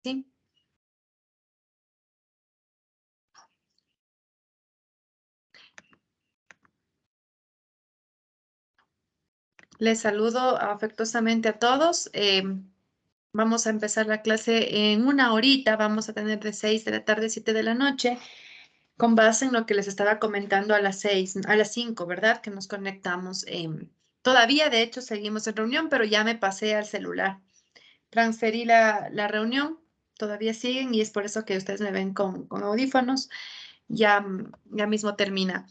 ¿sí? Les saludo afectuosamente a todos. Vamos a empezar la clase en una horita. Vamos a tener de 6 de la tarde a 7 de la noche, con base en lo que les estaba comentando a las 6, a las 5, ¿verdad? Que nos conectamos. Todavía, de hecho, seguimos en reunión, pero ya me pasé al celular. Transferí la reunión. Todavía siguen y es por eso que ustedes me ven con audífonos. Ya, ya mismo termina.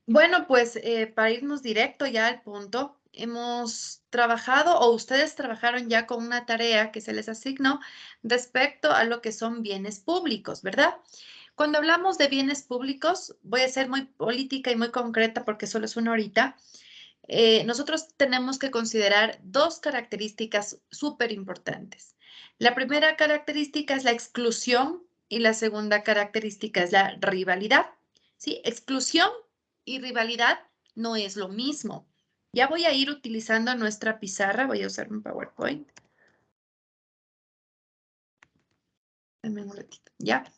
Bueno, pues para irnos directo ya al punto, hemos trabajado o ustedes trabajaron ya con una tarea que se les asignó respecto a lo que son bienes públicos, ¿verdad? Cuando hablamos de bienes públicos, voy a ser muy política y muy concreta porque solo es una horita. Nosotros tenemos que considerar dos características súper importantes. La primera característica es la exclusión y la segunda característica es la rivalidad. ¿Sí? Exclusión y rivalidad no es lo mismo. Ya voy a ir utilizando nuestra pizarra, voy a usar un PowerPoint. Dame un ratito, ¿ya?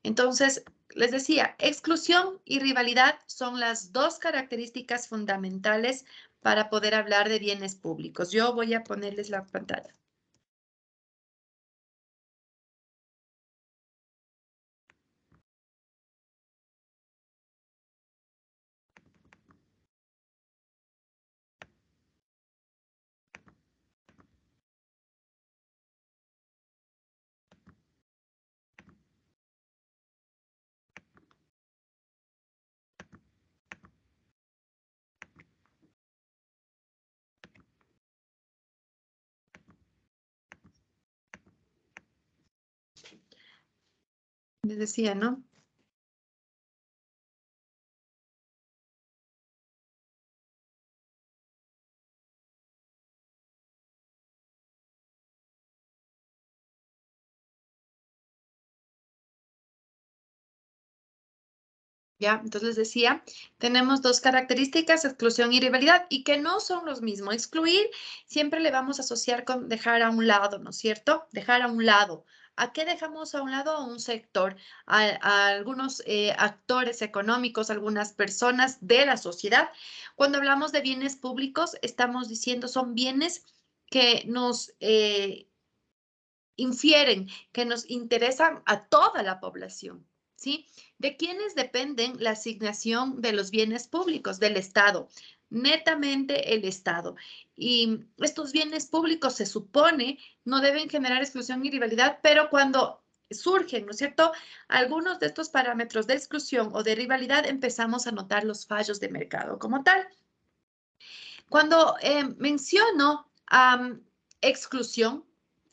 Entonces, les decía, exclusión y rivalidad son las dos características fundamentales para poder hablar de bienes públicos. Yo voy a ponerles la pantalla. Les decía, ¿no? Ya, entonces les decía, tenemos dos características, exclusión y rivalidad, y que no son los mismos. Excluir siempre le vamos a asociar con dejar a un lado, ¿no es cierto? Dejar a un lado. ¿A qué dejamos a un lado? A un sector, a algunos actores económicos, algunas personas de la sociedad. Cuando hablamos de bienes públicos, estamos diciendo son bienes que nos infieren, que nos interesan a toda la población, ¿sí? ¿De quiénes dependen la asignación de los bienes públicos? Del Estado, netamente el Estado. Y estos bienes públicos se supone no deben generar exclusión y rivalidad, pero cuando surgen, ¿no es cierto? Algunos de estos parámetros de exclusión o de rivalidad empezamos a notar los fallos de mercado como tal. Cuando menciono exclusión,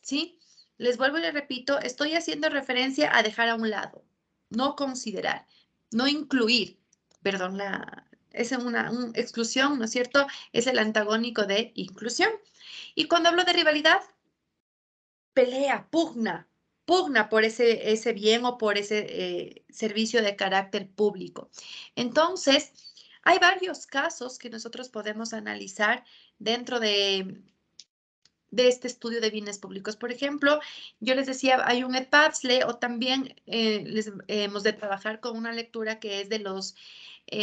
¿sí? Les vuelvo y les repito, estoy haciendo referencia a dejar a un lado, no considerar, no incluir, perdón, es una exclusión, ¿no es cierto? Es el antagónico de inclusión. Y cuando hablo de rivalidad, pelea, pugna por ese bien o por ese servicio de carácter público. Entonces, hay varios casos que nosotros podemos analizar dentro de este estudio de bienes públicos. Por ejemplo, yo les decía, hay un EPAPSLE o también hemos de trabajar con una lectura que es de los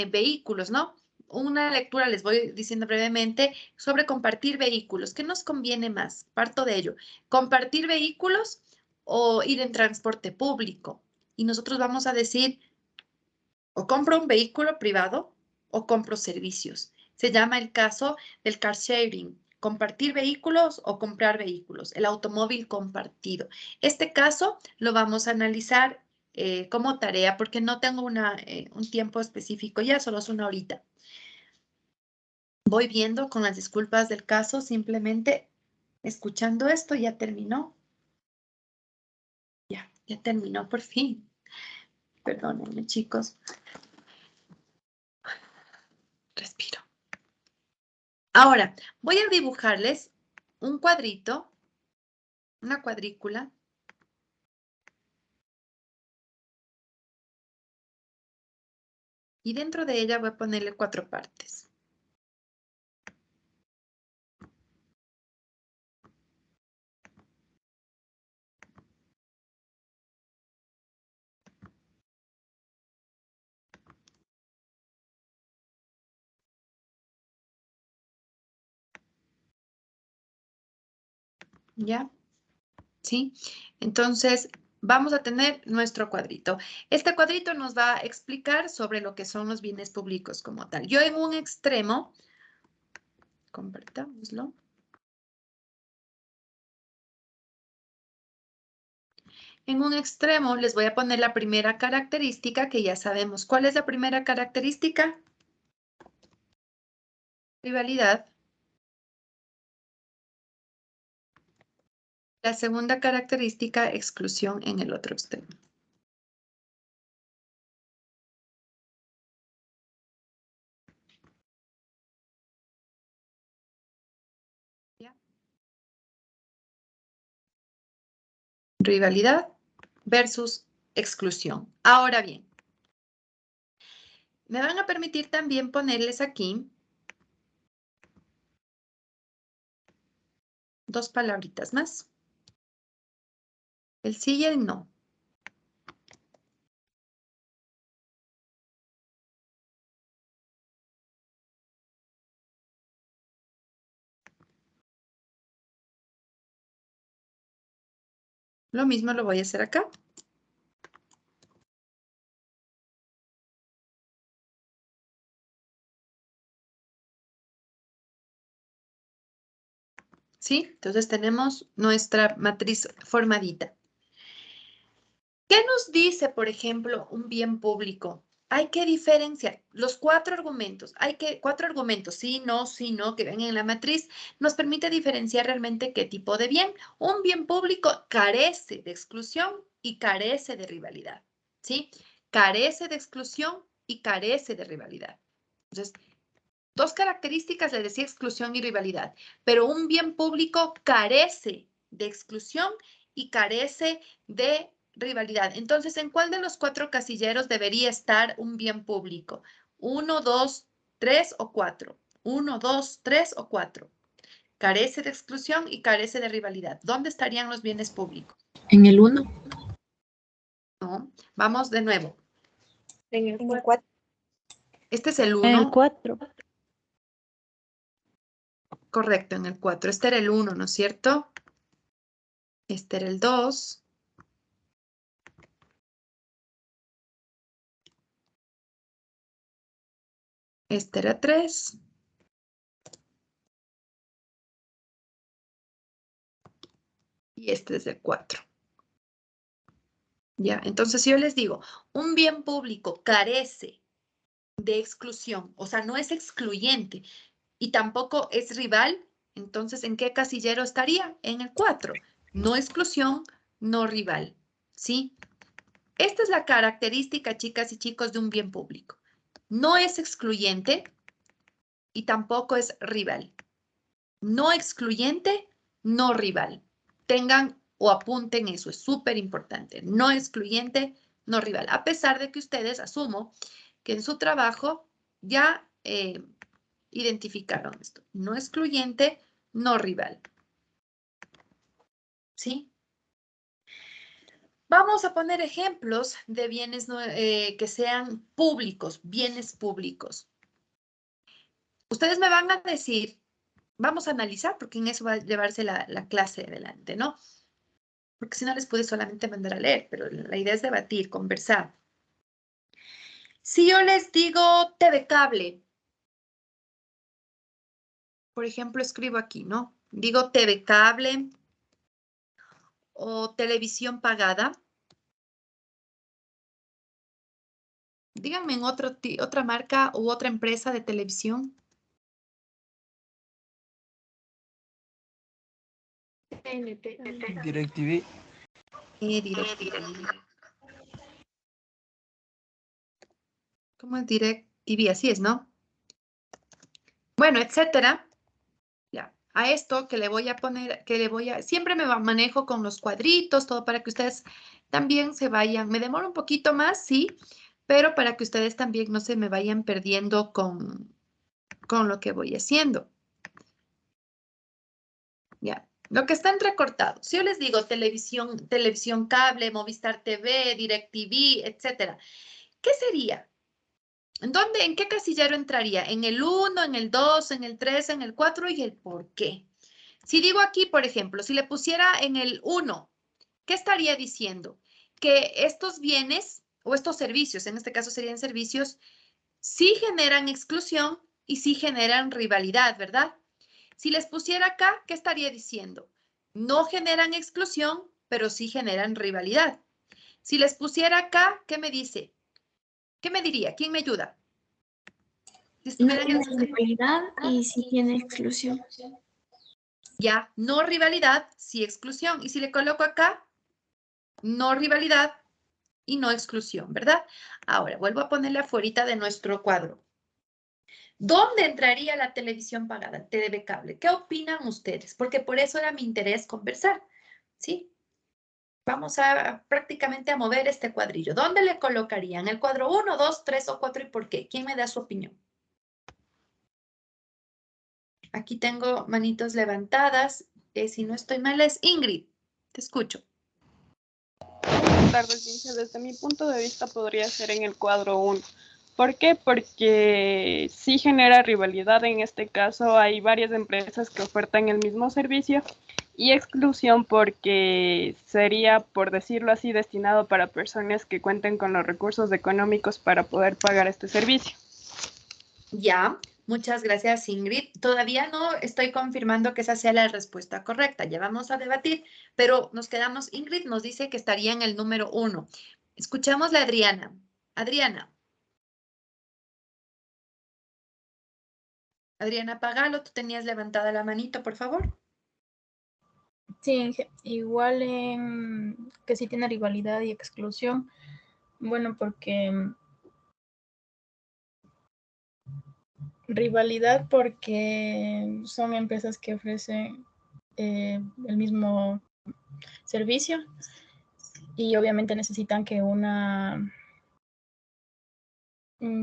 vehículos, ¿no? Una lectura, les voy diciendo brevemente, sobre compartir vehículos. ¿Qué nos conviene más? Parto de ello. ¿Compartir vehículos o ir en transporte público? Y nosotros vamos a decir, o compro un vehículo privado o compro servicios. Se llama el caso del car sharing, compartir vehículos o comprar vehículos, el automóvil compartido. Este caso lo vamos a analizar como tarea porque no tengo un tiempo específico, ya solo es una horita. Voy viendo con las disculpas del caso, simplemente escuchando esto, ya terminó. Ya terminó por fin. Perdónenme, chicos. Respiro. Ahora, voy a dibujarles un cuadrito, una cuadrícula, y dentro de ella voy a ponerle 4 partes. ¿Ya? ¿Sí? Entonces, vamos a tener nuestro cuadrito. Este cuadrito nos va a explicar sobre lo que son los bienes públicos como tal. Yo en un extremo, compartámoslo. En un extremo les voy a poner la primera característica que ya sabemos. ¿Cuál es la primera característica? Rivalidad. La segunda característica, exclusión en el otro extremo. ¿Ya? Rivalidad versus exclusión. Ahora bien, me van a permitir también ponerles aquí dos palabritas más. El sí y el no. Lo mismo lo voy a hacer acá. ¿Sí? Entonces tenemos nuestra matriz formadita. ¿Qué nos dice, por ejemplo, un bien público? Hay que diferenciar los cuatro argumentos. Cuatro argumentos, sí, no, que ven en la matriz, nos permite diferenciar realmente qué tipo de bien. Un bien público carece de exclusión y carece de rivalidad, ¿sí? Carece de exclusión y carece de rivalidad. Entonces, dos características, le decía exclusión y rivalidad, pero un bien público carece de exclusión y carece de rivalidad. Entonces, ¿en cuál de los cuatro casilleros debería estar un bien público? 1, 2, 3 o 4. 1, 2, 3 o 4. Carece de exclusión y carece de rivalidad. ¿Dónde estarían los bienes públicos? En el 1. No. Vamos de nuevo. En el 4. Este es el 1. En el 4. Correcto, en el 4. Este era el 1, ¿no es cierto? Este era el 2. Este era 3. Y este es el 4. ¿Ya? Entonces, si yo les digo, un bien público carece de exclusión, o sea, no es excluyente y tampoco es rival, entonces, ¿en qué casillero estaría? En el 4. No exclusión, no rival. ¿Sí? Esta es la característica, chicas y chicos, de un bien público. No es excluyente y tampoco es rival. No excluyente, no rival. Tengan o apunten eso, es súper importante. No excluyente, no rival. A pesar de que ustedes, asumo, que en su trabajo ya identificaron esto. No excluyente, no rival. ¿Sí? Vamos a poner ejemplos de bienes que sean públicos, bienes públicos. Ustedes me van a decir, vamos a analizar, porque en eso va a llevarse la clase adelante, ¿no? Porque si no les puede solamente mandar a leer, pero la idea es debatir, conversar. Si yo les digo TV cable, por ejemplo, escribo aquí, ¿no? Digo TV cable o televisión pagada. Díganme en otra marca u otra empresa de televisión. DirecTV. DirecTV. ¿Cómo es DirecTV? Así es, ¿no? Bueno, etcétera. Ya. A esto que le voy a poner, siempre me manejo con los cuadritos, todo para que ustedes también se vayan. Me demoro un poquito más, sí, pero para que ustedes también no se me vayan perdiendo con lo que voy haciendo. Ya. Lo que está entrecortado. Si yo les digo televisión cable, Movistar TV, DirecTV, etcétera, ¿qué sería? ¿En qué casillero entraría? ¿En el 1, en el 2, en el 3, en el 4 y el por qué? Si digo aquí, por ejemplo, si le pusiera en el 1, ¿qué estaría diciendo? Que estos bienes o estos servicios, en este caso serían servicios, sí generan exclusión y sí generan rivalidad, ¿verdad? Si les pusiera acá, ¿qué estaría diciendo? No generan exclusión, pero sí generan rivalidad. Si les pusiera acá, ¿qué me dice? ¿Qué me diría? ¿Quién me ayuda? Si No estuvieran tiene en... rivalidad y sí tiene exclusión. Ya, no rivalidad, sí exclusión. Y si le coloco acá, no rivalidad y no exclusión, ¿verdad? Ahora, vuelvo a ponerle afuera de nuestro cuadro. ¿Dónde entraría la televisión pagada, TV cable? ¿Qué opinan ustedes? Porque por eso era mi interés conversar, ¿sí? Vamos a prácticamente a mover este cuadrillo. ¿Dónde le colocarían? ¿El cuadro 1, 2, 3 o 4 y por qué? ¿Quién me da su opinión? Aquí tengo manitos levantadas. Si no estoy mal es Ingrid. Te escucho. Buenas tardes, Cintia. Desde mi punto de vista podría ser en el cuadro 1. ¿Por qué? Porque sí genera rivalidad. En este caso hay varias empresas que ofertan el mismo servicio y exclusión porque sería, por decirlo así, destinado para personas que cuenten con los recursos económicos para poder pagar este servicio. Ya, muchas gracias, Ingrid. Todavía no estoy confirmando que esa sea la respuesta correcta. Ya vamos a debatir, pero nos quedamos. Ingrid nos dice que estaría en el número 1. Escuchamos a Adriana. Adriana. Adriana Pagalo, tú tenías levantada la manito, por favor. Sí, igual que sí tiene rivalidad y exclusión. Bueno, porque rivalidad porque son empresas que ofrecen el mismo servicio y obviamente necesitan que una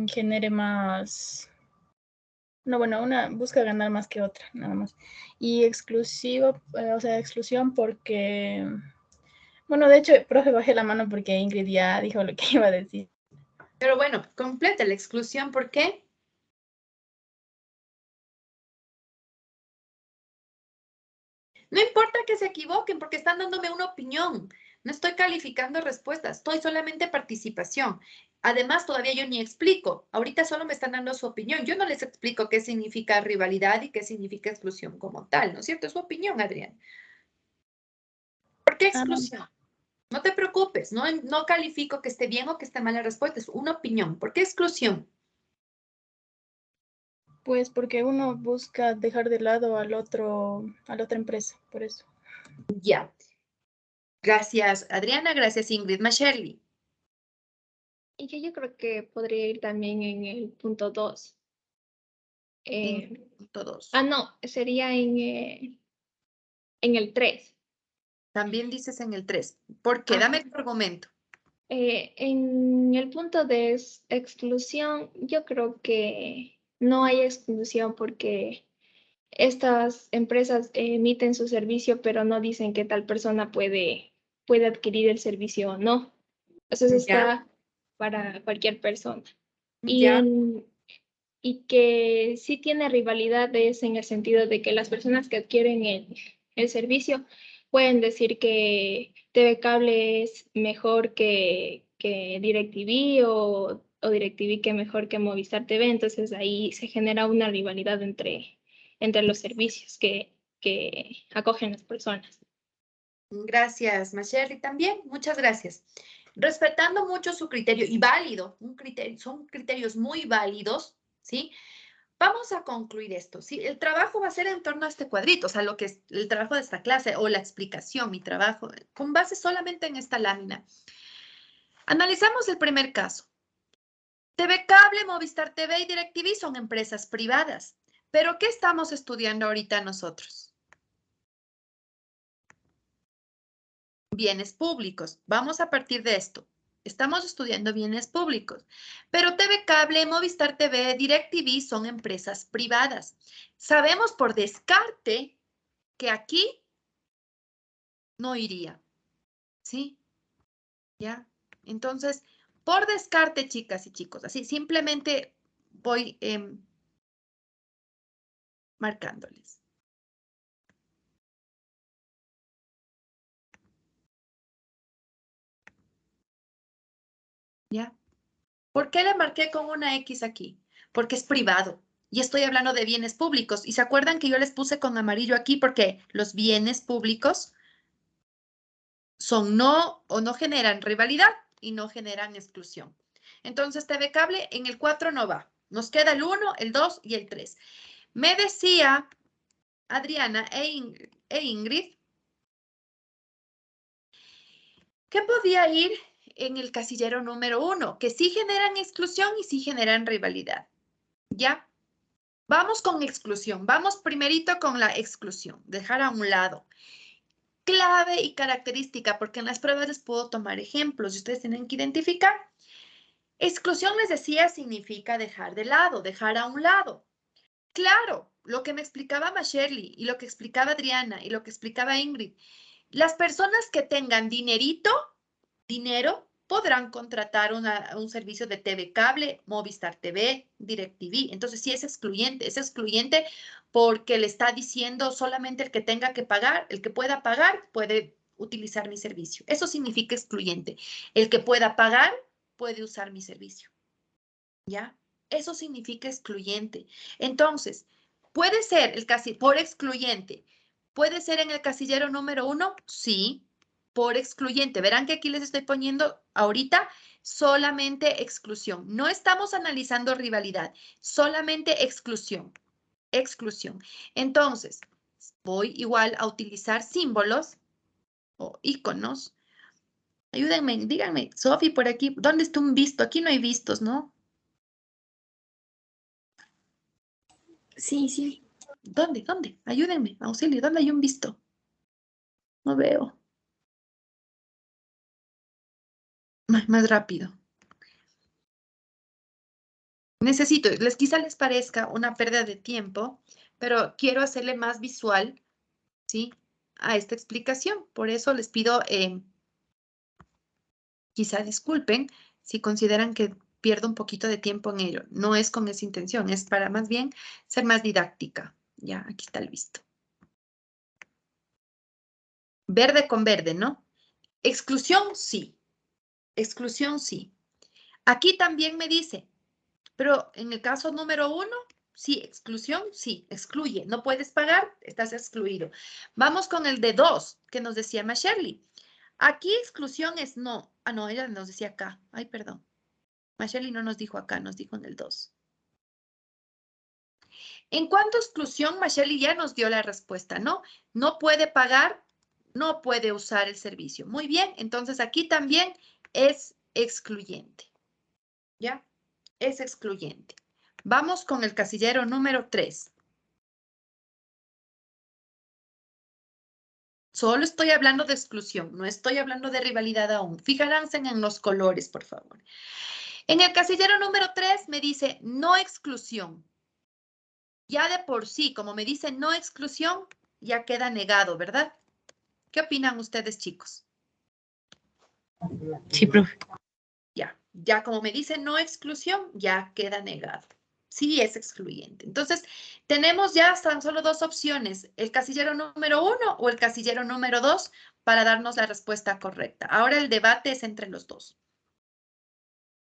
genere más. No, bueno, una busca ganar más que otra, nada más. Y exclusivo, o sea, exclusión porque, bueno, de hecho, profe, bajé la mano porque Ingrid ya dijo lo que iba a decir. Pero bueno, completa la exclusión, ¿por qué? No importa que se equivoquen porque están dándome una opinión. No estoy calificando respuestas, estoy solamente participación. Además, todavía yo ni explico. Ahorita solo me están dando su opinión. Yo no les explico qué significa rivalidad y qué significa exclusión como tal, ¿no es cierto? Es su opinión, Adrián. ¿Por qué exclusión? No te preocupes, no califico que esté bien o que esté mal la respuesta, es una opinión. ¿Por qué exclusión? Pues porque uno busca dejar de lado a la otra empresa, por eso. Ya. Gracias, Adriana. Gracias, Ingrid. Masherly. Y yo creo que podría ir también en el punto 2. Punto 2. No, sería en el 3. También dices en el 3. ¿Por qué? Dame tu argumento. En el punto de exclusión, yo creo que no hay exclusión porque estas empresas emiten su servicio, pero no dicen que tal persona puede adquirir el servicio o no. Entonces está para cualquier persona. Ya. Y que sí tiene rivalidad es en el sentido de que las personas que adquieren el servicio pueden decir que TV Cable es mejor que DirecTV o DirecTV que mejor que Movistar TV. Entonces ahí se genera una rivalidad entre los servicios que acogen las personas. Gracias, Masherly, también. Muchas gracias. Respetando mucho su criterio y válido, son criterios muy válidos, ¿sí? Vamos a concluir esto. ¿Sí? El trabajo va a ser en torno a este cuadrito, o sea, lo que es el trabajo de esta clase o la explicación, mi trabajo, con base solamente en esta lámina. Analizamos el primer caso. TV Cable, Movistar TV y DirecTV son empresas privadas. ¿Pero qué estamos estudiando ahorita nosotros? Bienes públicos. Vamos a partir de esto. Estamos estudiando bienes públicos. Pero TV Cable, Movistar TV, DirecTV son empresas privadas. Sabemos por descarte que aquí no iría. ¿Sí? ¿Ya? Entonces, por descarte, chicas y chicos, así simplemente voy marcándoles. ¿Ya? ¿Por qué le marqué con una X aquí? Porque es privado. Y estoy hablando de bienes públicos. ¿Y se acuerdan que yo les puse con amarillo aquí? Porque los bienes públicos son no o no generan rivalidad y no generan exclusión. Entonces, TV Cable en el 4 no va. Nos queda el 1, el 2 y el 3. Me decía Adriana e Ingrid que podía ir en el casillero número 1, que sí generan exclusión y sí generan rivalidad. ¿Ya? Vamos con exclusión. Vamos primerito con la exclusión. Dejar a un lado. Clave y característica, porque en las pruebas les puedo tomar ejemplos y ustedes tienen que identificar. Exclusión, les decía, significa dejar de lado, dejar a un lado. Claro, lo que me explicaba Shirley y lo que explicaba Adriana y lo que explicaba Ingrid. Las personas que tengan dinero, podrán contratar un servicio de TV Cable, Movistar TV, DirecTV. Entonces, sí es excluyente porque le está diciendo solamente el que tenga que pagar, el que pueda pagar, puede utilizar mi servicio. Eso significa excluyente. El que pueda pagar, puede usar mi servicio. ¿Ya? Eso significa excluyente. Entonces, puede ser por excluyente. ¿Puede ser en el casillero número 1? Sí, por excluyente. Verán que aquí les estoy poniendo ahorita solamente exclusión. No estamos analizando rivalidad, solamente exclusión. Exclusión. Entonces, voy igual a utilizar símbolos o iconos. Ayúdenme, díganme, Sofi, por aquí, ¿dónde está un visto? Aquí no hay vistos, ¿no? Sí, sí. ¿Dónde? ¿Dónde? Ayúdenme, auxilio, ¿dónde hay un visto? No veo. Más rápido. Necesito, quizá les parezca una pérdida de tiempo, pero quiero hacerle más visual, ¿sí? A esta explicación. Por eso les pido, quizá disculpen si consideran que pierdo un poquito de tiempo en ello. No es con esa intención, es para más bien ser más didáctica. Ya, aquí está el visto. Verde con verde, ¿no? Exclusión, sí. Exclusión, sí. Aquí también me dice, pero en el caso número 1, sí, exclusión, sí, excluye. No puedes pagar, estás excluido. Vamos con el de 2, que nos decía Shirley. Aquí exclusión es no. Ah, no, ella nos decía acá. Ay, perdón. Shirley no nos dijo acá, nos dijo en el 2. En cuanto a exclusión, Shirley ya nos dio la respuesta, ¿no? No puede pagar, no puede usar el servicio. Muy bien, entonces aquí también es excluyente. ¿Ya? Es excluyente. Vamos con el casillero número 3. Solo estoy hablando de exclusión, no estoy hablando de rivalidad aún. Fíjense en los colores, por favor. En el casillero número 3 me dice no exclusión. Ya de por sí, como me dice no exclusión, ya queda negado, ¿verdad? ¿Qué opinan ustedes, chicos? Sí, profe. Ya como me dice no exclusión, ya queda negado. Sí es excluyente. Entonces, tenemos ya tan solo dos opciones, el casillero número 1 o el casillero número 2 para darnos la respuesta correcta. Ahora el debate es entre los dos.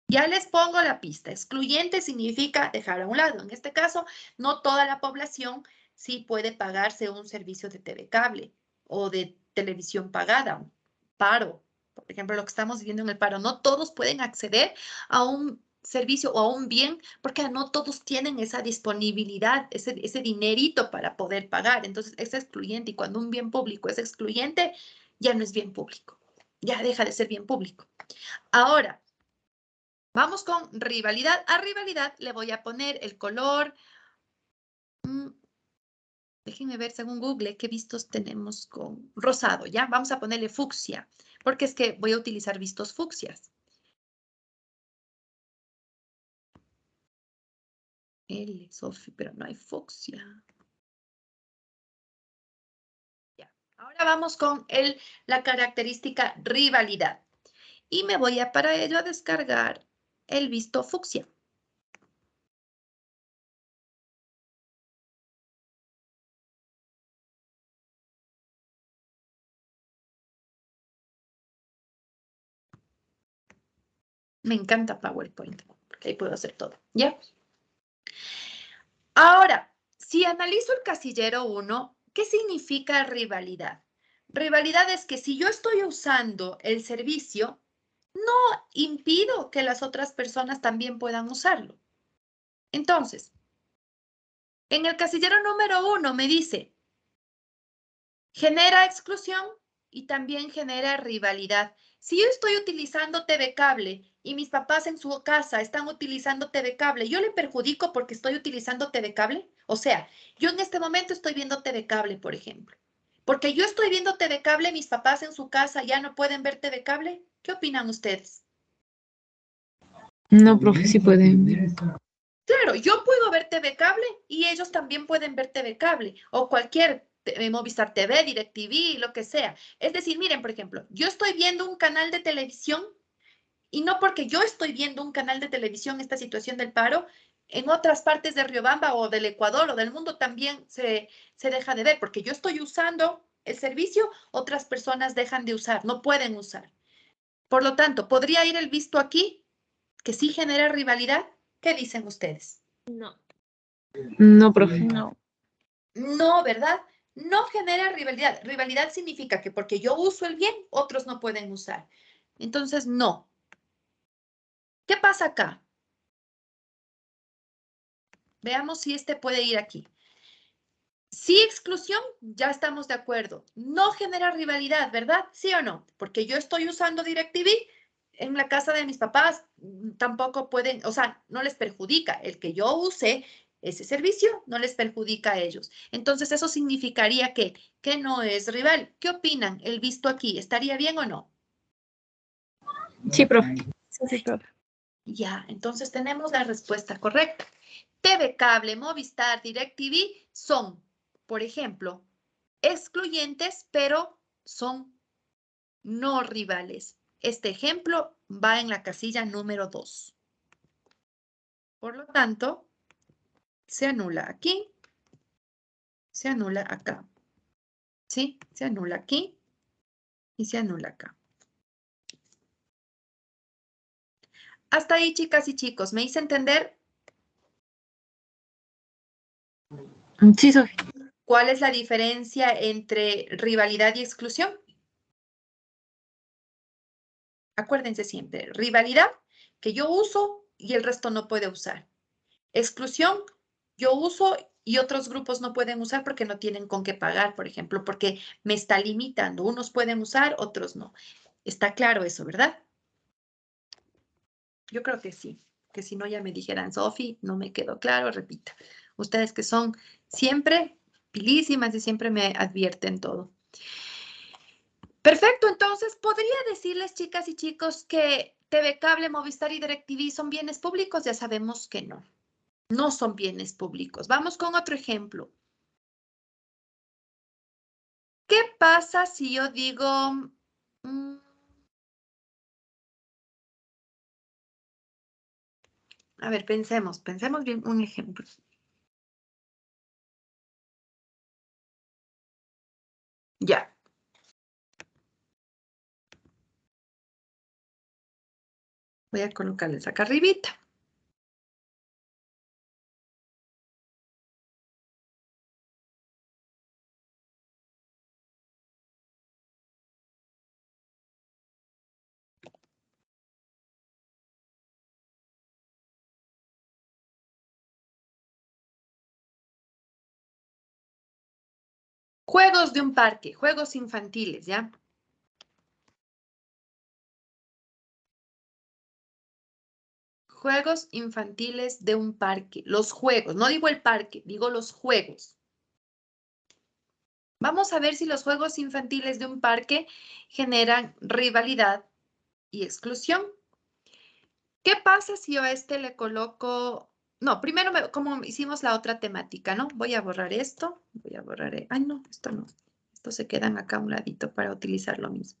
Ya les pongo la pista. Excluyente significa dejar a un lado. En este caso, no toda la población sí puede pagarse un servicio de TV cable o de televisión pagada, un paro. Por ejemplo, lo que estamos viviendo en el paro, no todos pueden acceder a un servicio o a un bien porque no todos tienen esa disponibilidad, ese dinerito para poder pagar. Entonces, es excluyente y cuando un bien público es excluyente, ya no es bien público, ya deja de ser bien público. Ahora, vamos con rivalidad. A rivalidad le voy a poner el color. Déjenme ver según Google qué vistos tenemos con rosado, ¿ya? Vamos a ponerle fucsia, porque es que voy a utilizar vistos fucsias. Sofi, pero no hay fucsia. Ya. Ahora vamos con la característica rivalidad. Y me voy a para ello a descargar el visto fucsia. Me encanta PowerPoint, porque ahí puedo hacer todo, ¿ya? Ahora, si analizo el casillero 1, ¿qué significa rivalidad? Rivalidad es que si yo estoy usando el servicio, no impido que las otras personas también puedan usarlo. Entonces, en el casillero número 1 me dice, genera exclusión y también genera rivalidad. Si yo estoy utilizando TV Cable y mis papás en su casa están utilizando TV Cable, ¿yo le perjudico porque estoy utilizando TV Cable? O sea, yo en este momento estoy viendo TV Cable, por ejemplo. Porque yo estoy viendo TV Cable, mis papás en su casa ya no pueden ver TV Cable. ¿Qué opinan ustedes? No, profe, sí pueden ver. Claro, yo puedo ver TV Cable y ellos también pueden ver TV Cable o cualquier Movistar TV, DirecTV, lo que sea. Es decir, miren, por ejemplo, yo estoy viendo un canal de televisión y no porque yo estoy viendo un canal de televisión, esta situación del paro, en otras partes de Riobamba o del Ecuador o del mundo también se deja de ver, porque yo estoy usando el servicio, otras personas dejan de usar, no pueden usar. Por lo tanto, ¿podría ir el visto aquí, que sí genera rivalidad? ¿Qué dicen ustedes? No. No, profe. No. No, ¿verdad? No genera rivalidad. Rivalidad significa que porque yo uso el bien, otros no pueden usar. Entonces, no. ¿Qué pasa acá? Veamos si este puede ir aquí. Sí, exclusión, ya estamos de acuerdo. No genera rivalidad, ¿verdad? ¿Sí o no? Porque yo estoy usando DirecTV en la casa de mis papás, tampoco pueden, o sea, no les perjudica. El que yo use ese servicio no les perjudica a ellos. Entonces, eso significaría que no es rival. ¿Qué opinan? El visto aquí, ¿estaría bien o no? Sí, profe. Sí, profe. Ya, entonces tenemos la respuesta correcta. TV Cable, Movistar, DirecTV son, por ejemplo, excluyentes, pero son no rivales. Este ejemplo va en la casilla número 2. Por lo tanto, se anula aquí, se anula acá. ¿Sí? Se anula aquí y se anula acá. Hasta ahí, chicas y chicos, ¿me hice entender? Sí, Sofía. ¿Cuál es la diferencia entre rivalidad y exclusión? Acuérdense siempre, rivalidad, que yo uso y el resto no puede usar. Exclusión, yo uso y otros grupos no pueden usar porque no tienen con qué pagar, por ejemplo, porque me está limitando. Unos pueden usar, otros no. Está claro eso, ¿verdad? Yo creo que sí, que si no ya me dijeran, Sofi, no me quedó claro, repita. Ustedes que son siempre pilísimas y siempre me advierten todo. Perfecto, entonces, ¿podría decirles, chicas y chicos, que TV Cable, Movistar y DirecTV son bienes públicos? Ya sabemos que no. No son bienes públicos. Vamos con otro ejemplo. ¿Qué pasa si yo digo... a ver, pensemos bien un ejemplo. Ya. Voy a colocarles acá arribita. Juegos de un parque, juegos infantiles, ¿ya? Juegos infantiles de un parque. Los juegos, no digo el parque, digo los juegos. Vamos a ver si los juegos infantiles de un parque generan rivalidad y exclusión. ¿Qué pasa si yo a este le coloco... No, primero como hicimos la otra temática, ¿no? Voy a borrar esto, voy a borrar... Ay, no, esto no. Estos se quedan acá a un ladito para utilizar lo mismo.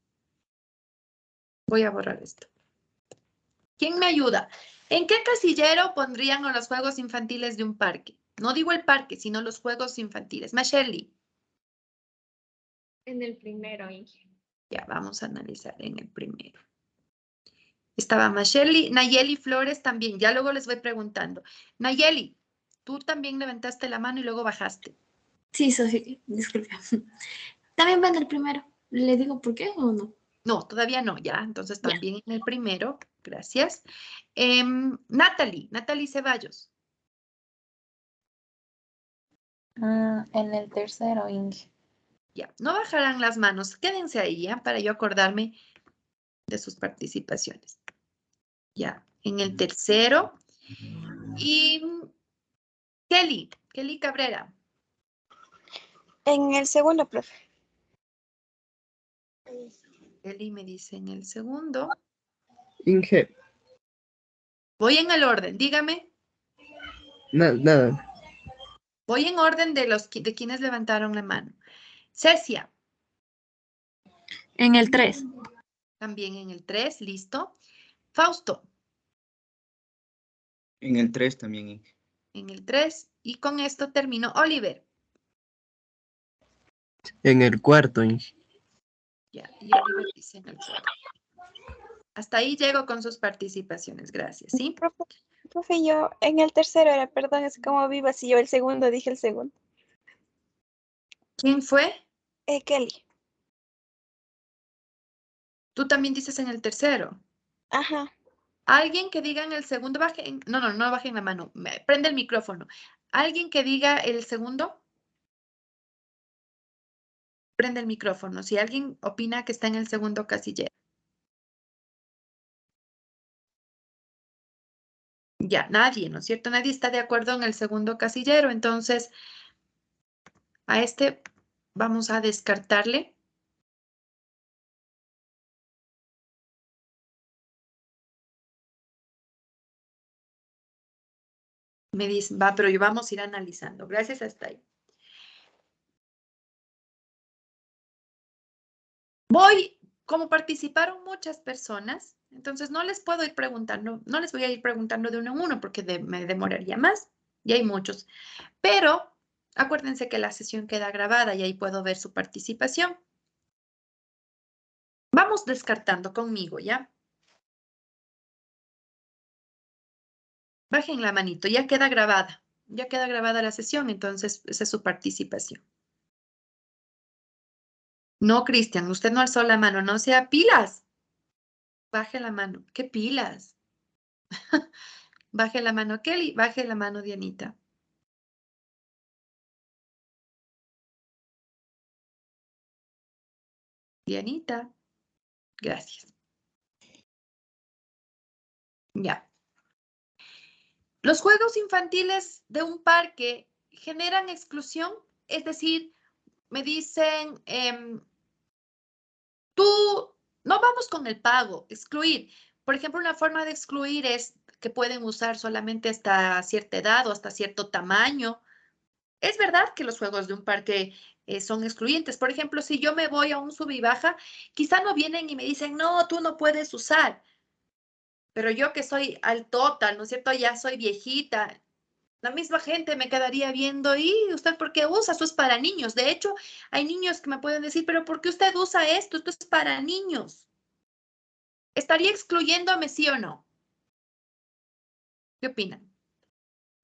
Voy a borrar esto. ¿Quién me ayuda? ¿En qué casillero pondrían a los juegos infantiles de un parque? No digo el parque, sino los juegos infantiles. Mashirley. En el primero, Inge. Ya, vamos a analizar en el primero. Estaba Macheli, Nayeli Flores también, ya luego les voy preguntando. Nayeli, tú también levantaste la mano y luego bajaste. Sí, Sofi, disculpe. También va en el primero. ¿Le digo por qué o no? No, todavía no, ya, entonces Ya. también en el primero, gracias. Natalie Ceballos. En el tercero, Inge. Ya, no bajarán las manos, quédense ahí, ¿ya? Para yo acordarme de sus participaciones. Ya, en el tercero. Y Kelly Cabrera. En el segundo, profe. Kelly me dice en el segundo. Inge, Voy en el orden, dígame. nada. Voy en orden de quienes levantaron la mano. Cecia, En el 3. también en el 3, listo. Fausto, En el 3 también, Inge. en el 3. Y con esto termino. Oliver. En el cuarto, Inge. Ya, y Oliver dice en el 4. Hasta ahí llego con sus participaciones, gracias, ¿sí? Profe, yo en el tercero era, perdón, es como viva si yo el segundo dije el segundo. ¿Quién fue? Kelly. Tú también dices en el tercero. Ajá. Alguien que diga en el segundo, no bajen la mano, prende el micrófono. Alguien que diga el segundo, prende el micrófono. Si alguien opina que está en el segundo casillero. Ya, nadie, ¿no es cierto? Nadie está de acuerdo en el segundo casillero, entonces a este vamos a descartarle. Me dice, va, pero yo vamos a ir analizando. Gracias, hasta ahí. Como participaron muchas personas, entonces no les puedo ir preguntando, no les voy a ir preguntando de uno en uno porque me demoraría más, y hay muchos. Pero acuérdense que la sesión queda grabada y ahí puedo ver su participación. Vamos descartando conmigo, ¿ya? Bajen la manito, ya queda grabada. Ya queda grabada la sesión, entonces esa es su participación. No, Cristian, usted no alzó la mano, no sea pilas. Baje la mano. ¿Qué pilas? Baje la mano, Kelly. Baje la mano, Dianita. Dianita. Gracias. Ya. Los juegos infantiles de un parque generan exclusión, es decir, me dicen, tú, no vamos con el pago, excluir. Por ejemplo, una forma de excluir es que pueden usar solamente hasta cierta edad o hasta cierto tamaño. Es verdad que los juegos de un parque son excluyentes. Por ejemplo, si yo me voy a un sub y baja, quizá no vienen y me dicen, no, tú no puedes usar. Pero yo que soy altota, ¿no es cierto? Ya soy viejita. La misma gente me quedaría viendo, ¿y usted por qué usa? Eso es para niños. De hecho, hay niños que me pueden decir, pero ¿por qué usted usa esto? Esto es para niños. ¿Estaría excluyéndome, sí o no? ¿Qué opinan?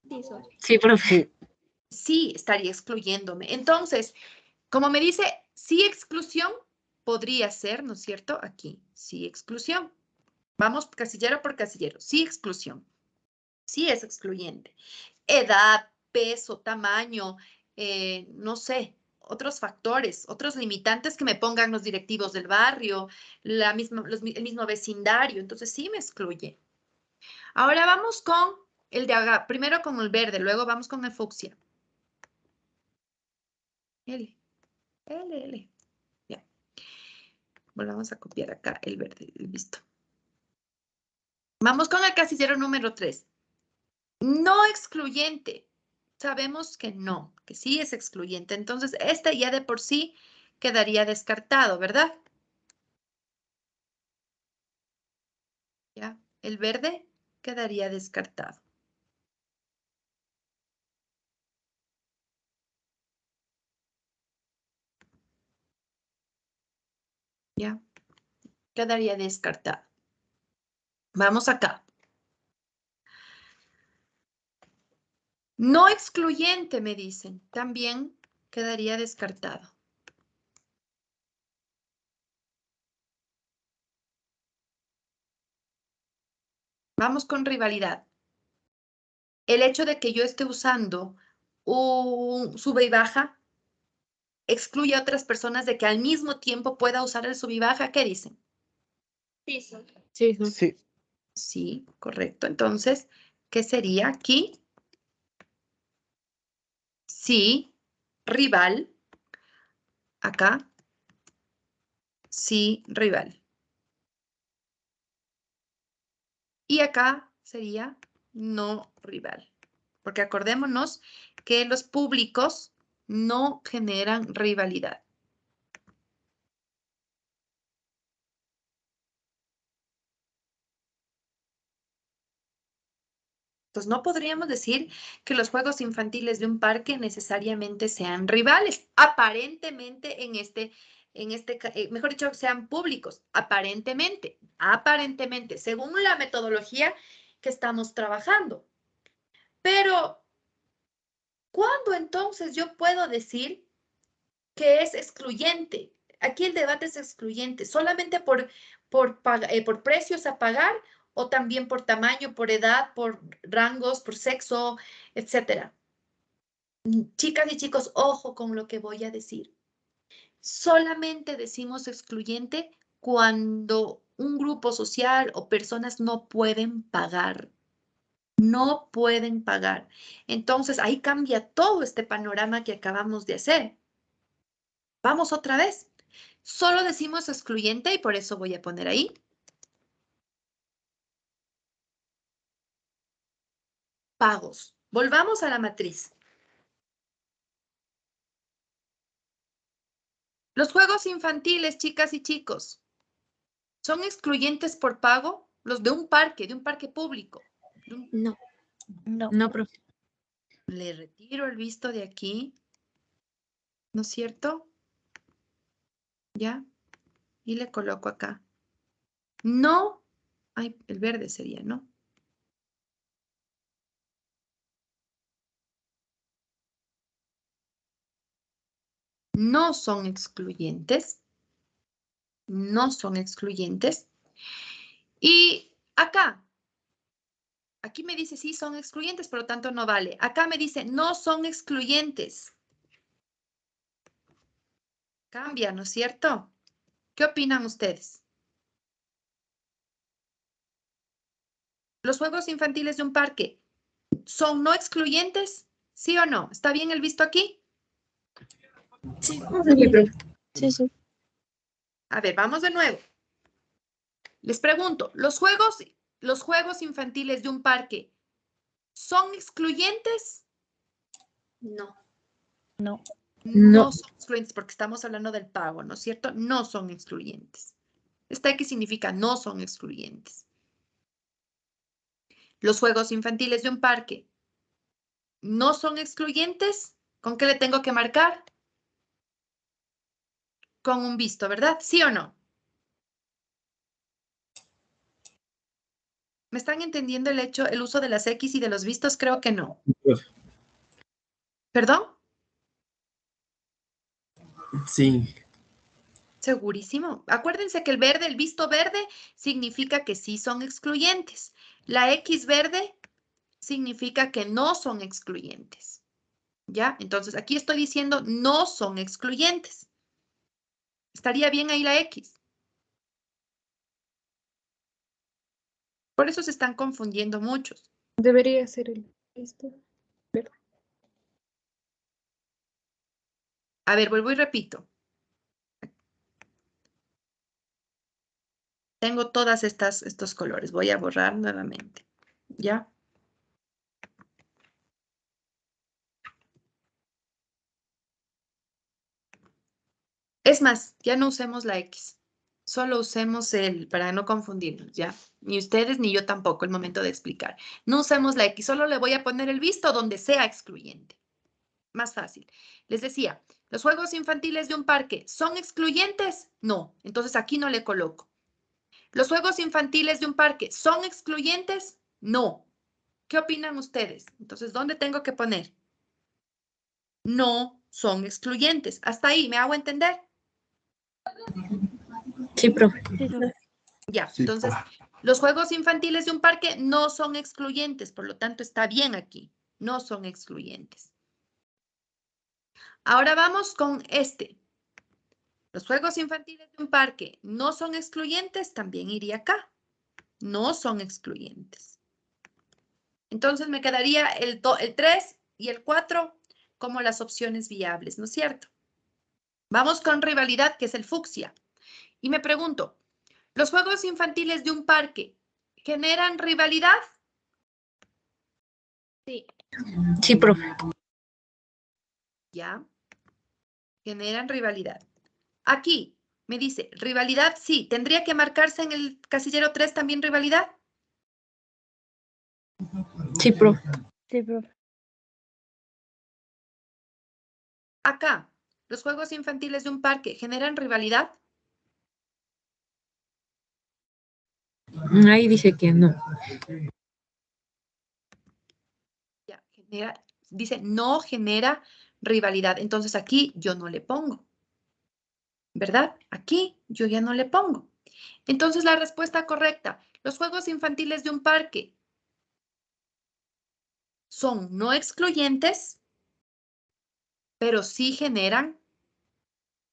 Sí, Sofi. Sí, profe. Sí, estaría excluyéndome. Entonces, como me dice, sí exclusión, podría ser, ¿no es cierto? Aquí, sí exclusión. Vamos casillero por casillero. Sí exclusión. Sí es excluyente. Edad, peso, tamaño, no sé, otros factores, otros limitantes que me pongan los directivos del barrio, el mismo vecindario. Entonces sí me excluye. Ahora vamos con el de acá, primero con el verde, luego vamos con el fucsia. L. Ya. Volvamos a copiar acá el verde, el visto. Vamos con el casillero número 3. No excluyente. Sabemos que no, que sí es excluyente. Entonces, este ya de por sí quedaría descartado, ¿verdad? Ya, el verde quedaría descartado. Ya, quedaría descartado. Vamos acá. No excluyente, me dicen. También quedaría descartado. Vamos con rivalidad. El hecho de que yo esté usando un sube y baja excluye a otras personas de que al mismo tiempo pueda usar el sube y baja. ¿Qué dicen? Sí, sí. Sí, sí. Sí. Sí, correcto. Entonces, ¿qué sería aquí? Sí, rival. Acá, sí, rival. Y acá sería no rival. Porque acordémonos que los públicos no generan rivalidad. Entonces, no podríamos decir que los juegos infantiles de un parque necesariamente sean rivales. Aparentemente mejor dicho, sean públicos. Aparentemente, según la metodología que estamos trabajando. Pero, ¿cuándo entonces yo puedo decir que es excluyente? Aquí el debate es excluyente, solamente por precios a pagar o también por tamaño, por edad, por rangos, por sexo, etcétera. Chicas y chicos, ojo con lo que voy a decir. Solamente decimos excluyente cuando un grupo social o personas no pueden pagar. No pueden pagar. Entonces, ahí cambia todo este panorama que acabamos de hacer. Vamos otra vez. Solo decimos excluyente y por eso voy a poner ahí. Pagos. Volvamos a la matriz. Los juegos infantiles, chicas y chicos, ¿son excluyentes por pago? Los de un parque público. No. No. No, profe. Le retiro el visto de aquí. ¿No es cierto? ¿Ya? Y le coloco acá. No. Ay, el verde sería, ¿no? No son excluyentes. No son excluyentes. Y acá, aquí me dice sí son excluyentes, por lo tanto no vale. Acá me dice no son excluyentes. Cambia, ¿no es cierto? ¿Qué opinan ustedes? ¿Los juegos infantiles de un parque son no excluyentes? ¿Sí o no? ¿Está bien el visto aquí? Sí. Sí, profe. Sí, sí. A ver, vamos de nuevo. Les pregunto, ¿los juegos infantiles de un parque son excluyentes? No. No. No son excluyentes porque estamos hablando del pago, ¿no es cierto? No son excluyentes. ¿Esta X significa no son excluyentes? Los juegos infantiles de un parque no son excluyentes. ¿Con qué le tengo que marcar? Con un visto, ¿verdad? ¿Sí o no? ¿Me están entendiendo el uso de las X y de los vistos? Creo que no. ¿Perdón? Sí. Segurísimo. Acuérdense que el visto verde significa que sí son excluyentes. La X verde significa que no son excluyentes. ¿Ya? Entonces, aquí estoy diciendo no son excluyentes. ¿Estaría bien ahí la X? Por eso se están confundiendo muchos. Debería ser el visto. A ver, vuelvo y repito. Tengo todas estos colores. Voy a borrar nuevamente. ¿Ya? Es más, ya no usemos la X. Solo usemos para no confundirnos, ¿ya? Ni ustedes ni yo tampoco, el momento de explicar. No usemos la X, solo le voy a poner el visto donde sea excluyente. Más fácil. Les decía, ¿los juegos infantiles de un parque son excluyentes? No, entonces aquí no le coloco. ¿Los juegos infantiles de un parque son excluyentes? No. ¿Qué opinan ustedes? Entonces, ¿dónde tengo que poner? No son excluyentes. Hasta ahí, ¿me hago entender? Sí, profe. Ya, Sí. entonces, los juegos infantiles de un parque no son excluyentes, por lo tanto, está bien aquí. No son excluyentes. Ahora vamos con este. Los juegos infantiles de un parque no son excluyentes, también iría acá. No son excluyentes. Entonces me quedaría el 3 y el 4 como las opciones viables, ¿no es cierto? Vamos con rivalidad, que es el fucsia. Y me pregunto, ¿los juegos infantiles de un parque generan rivalidad? Sí. Sí, profe. Ya. Generan rivalidad. Aquí me dice, rivalidad, sí. ¿Tendría que marcarse en el casillero 3 también rivalidad? Sí, profe. Sí, profe. Acá, ¿los juegos infantiles de un parque generan rivalidad? Ahí dice que no. Ya, dice, no genera rivalidad. Entonces aquí yo no le pongo. ¿Verdad? Aquí yo ya no le pongo. Entonces la respuesta correcta, los juegos infantiles de un parque son no excluyentes, pero sí generan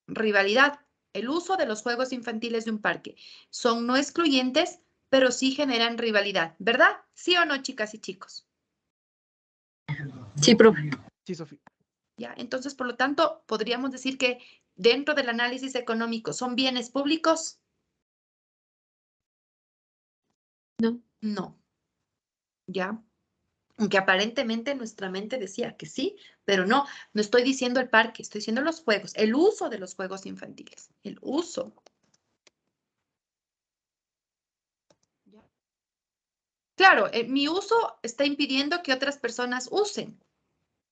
rivalidad. El uso de los juegos infantiles de un parque son no excluyentes, pero sí generan rivalidad. ¿Verdad? ¿Sí o no, chicas y chicos? Sí, profe. Sí, Sofía. ¿Ya? Entonces, por lo tanto, podríamos decir que dentro del análisis económico, ¿son bienes públicos? No. No. ¿Ya? Aunque aparentemente nuestra mente decía que sí, pero no, no estoy diciendo el parque, estoy diciendo los juegos, el uso de los juegos infantiles, el uso. ¿Ya? Claro, mi uso está impidiendo que otras personas usen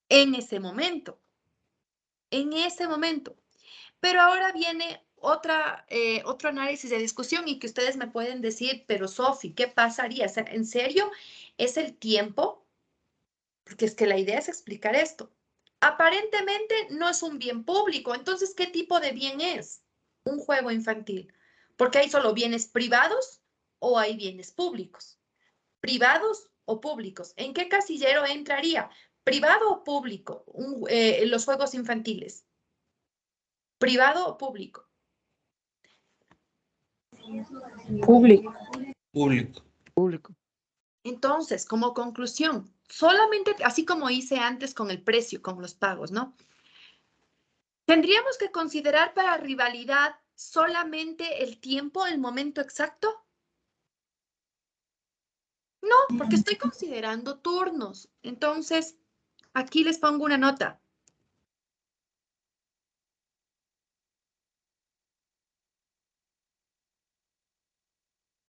en ese momento, en ese momento. Pero ahora viene otro análisis de discusión y que ustedes me pueden decir, pero Sofi, ¿qué pasaría? O sea, ¿en serio es el tiempo? Porque es que la idea es explicar esto. Aparentemente no es un bien público, entonces, ¿qué tipo de bien es? Un juego infantil. Porque hay solo bienes privados o hay bienes públicos. ¿Privados o públicos? ¿En qué casillero entraría? ¿Privado o público? Los juegos infantiles. ¿Privado o público? Público. Público. Público. Entonces, como conclusión, solamente, así como hice antes con el precio, con los pagos, ¿no? ¿Tendríamos que considerar para rivalidad solamente el tiempo, el momento exacto? No, porque estoy considerando turnos. Entonces, aquí les pongo una nota.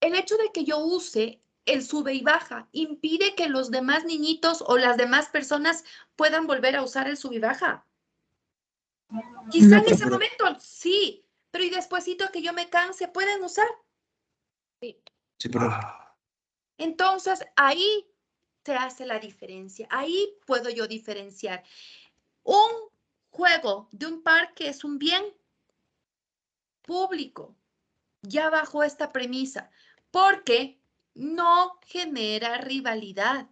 El hecho de que yo use el sube y baja impide que los demás niñitos o las demás personas puedan volver a usar el sube y baja. Quizá en ese momento sí, pero y despuesito que yo me canse, ¿pueden usar? Sí, profe. Entonces, ahí se hace la diferencia. Ahí puedo yo diferenciar. Un juego de un parque es un bien público, ya bajo esta premisa, porque no genera rivalidad.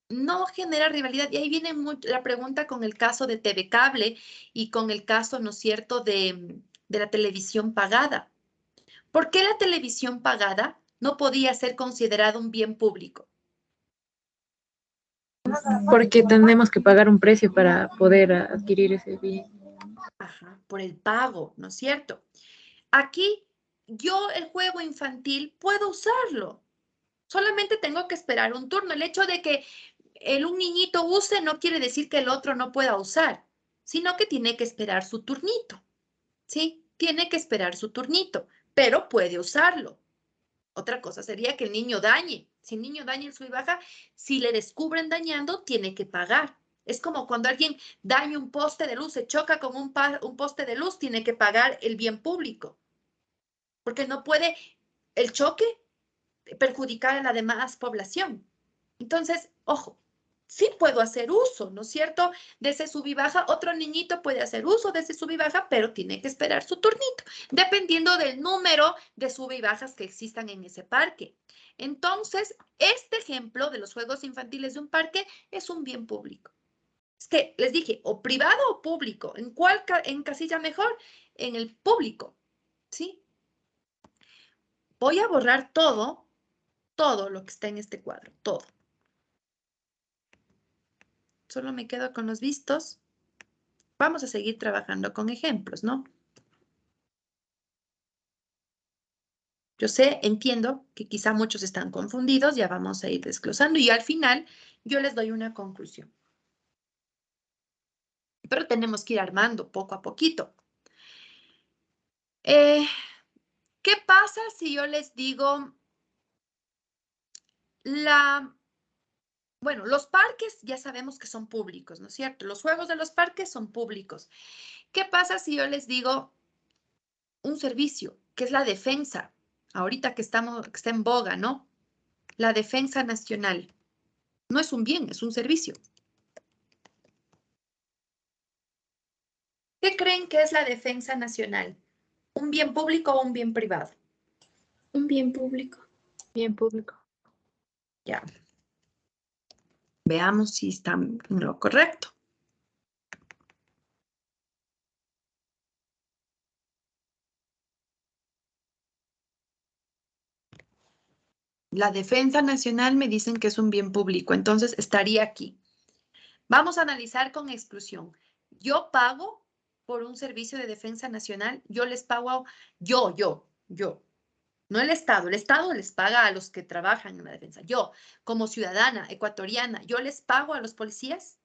No genera rivalidad. Y ahí viene la pregunta con el caso de TV Cable y con el caso, ¿no es cierto?, de la televisión pagada. ¿Por qué la televisión pagada no podía ser considerada un bien público? Porque tenemos que pagar un precio para poder adquirir ese bien. Ajá, por el pago, ¿no es cierto? Aquí yo el juego infantil puedo usarlo. Solamente tengo que esperar un turno. El hecho de que un niñito use no quiere decir que el otro no pueda usar, sino que tiene que esperar su turnito. ¿Sí? Tiene que esperar su turnito, pero puede usarlo. Otra cosa sería que el niño dañe. Si el niño daña el sub y baja, si le descubren dañando, tiene que pagar. Es como cuando alguien daña un poste de luz, se choca con un poste de luz, tiene que pagar el bien público. Porque no puede el choque perjudicar a la demás población. Entonces, ojo, sí puedo hacer uso, ¿no es cierto? De ese sub y baja, otro niñito puede hacer uso de ese sub y baja, pero tiene que esperar su turnito, dependiendo del número de sub y bajas que existan en ese parque. Entonces, este ejemplo de los juegos infantiles de un parque es un bien público. Es que les dije, o privado o público. ¿En cuál encasilla mejor? En el público, ¿sí? Voy a borrar todo lo que está en este cuadro, todo. Solo me quedo con los vistos. Vamos a seguir trabajando con ejemplos, ¿no? Yo sé, entiendo que quizá muchos están confundidos, ya vamos a ir desglosando y al final yo les doy una conclusión. Pero tenemos que ir armando poco a poquito. ¿Qué pasa si yo les digo bueno, los parques ya sabemos que son públicos, ¿no es cierto? Los juegos de los parques son públicos. ¿Qué pasa si yo les digo un servicio, que es la defensa? Ahorita que está en boga, ¿no? La defensa nacional. No es un bien, es un servicio. ¿Qué creen que es la defensa nacional? ¿Un bien público o un bien privado? Un bien público. Bien público. Ya. Veamos si están en lo correcto. La defensa nacional me dicen que es un bien público, entonces estaría aquí. Vamos a analizar con exclusión. Yo pago por un servicio de defensa nacional, yo les pago, yo, no el Estado les paga a los que trabajan en la defensa. Yo, como ciudadana ecuatoriana, yo les pago a los policías.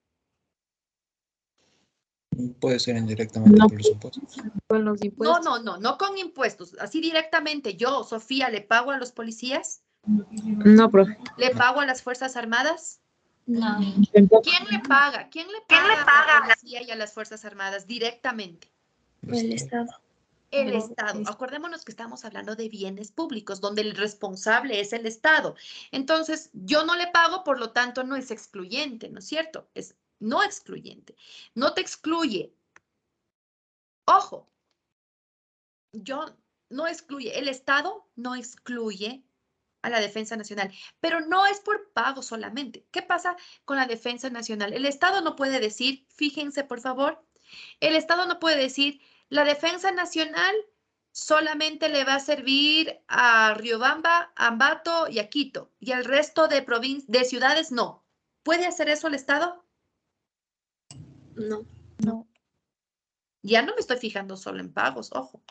Puede ser indirectamente No. por los impuestos. Con los impuestos. No con impuestos. Así directamente, yo, Sofía, le pago a los policías, No, profe. le pago a las Fuerzas Armadas. No. ¿Quién le paga? ¿Quién le paga a la policía y a las Fuerzas Armadas directamente? El Estado. El Estado. Acordémonos que estamos hablando de bienes públicos, donde el responsable es el Estado. Entonces, yo no le pago, por lo tanto, no es excluyente, ¿no es cierto? Es no excluyente. No te excluye. Ojo, yo no excluye. El Estado no excluye a la defensa nacional, pero no es por pago solamente. ¿Qué pasa con la defensa nacional? El Estado no puede decir, fíjense por favor, el Estado no puede decir, la defensa nacional solamente le va a servir a Riobamba, a Ambato y a Quito, y al resto de ciudades no. ¿Puede hacer eso el Estado? No. No. Ya no me estoy fijando solo en pagos, ojo.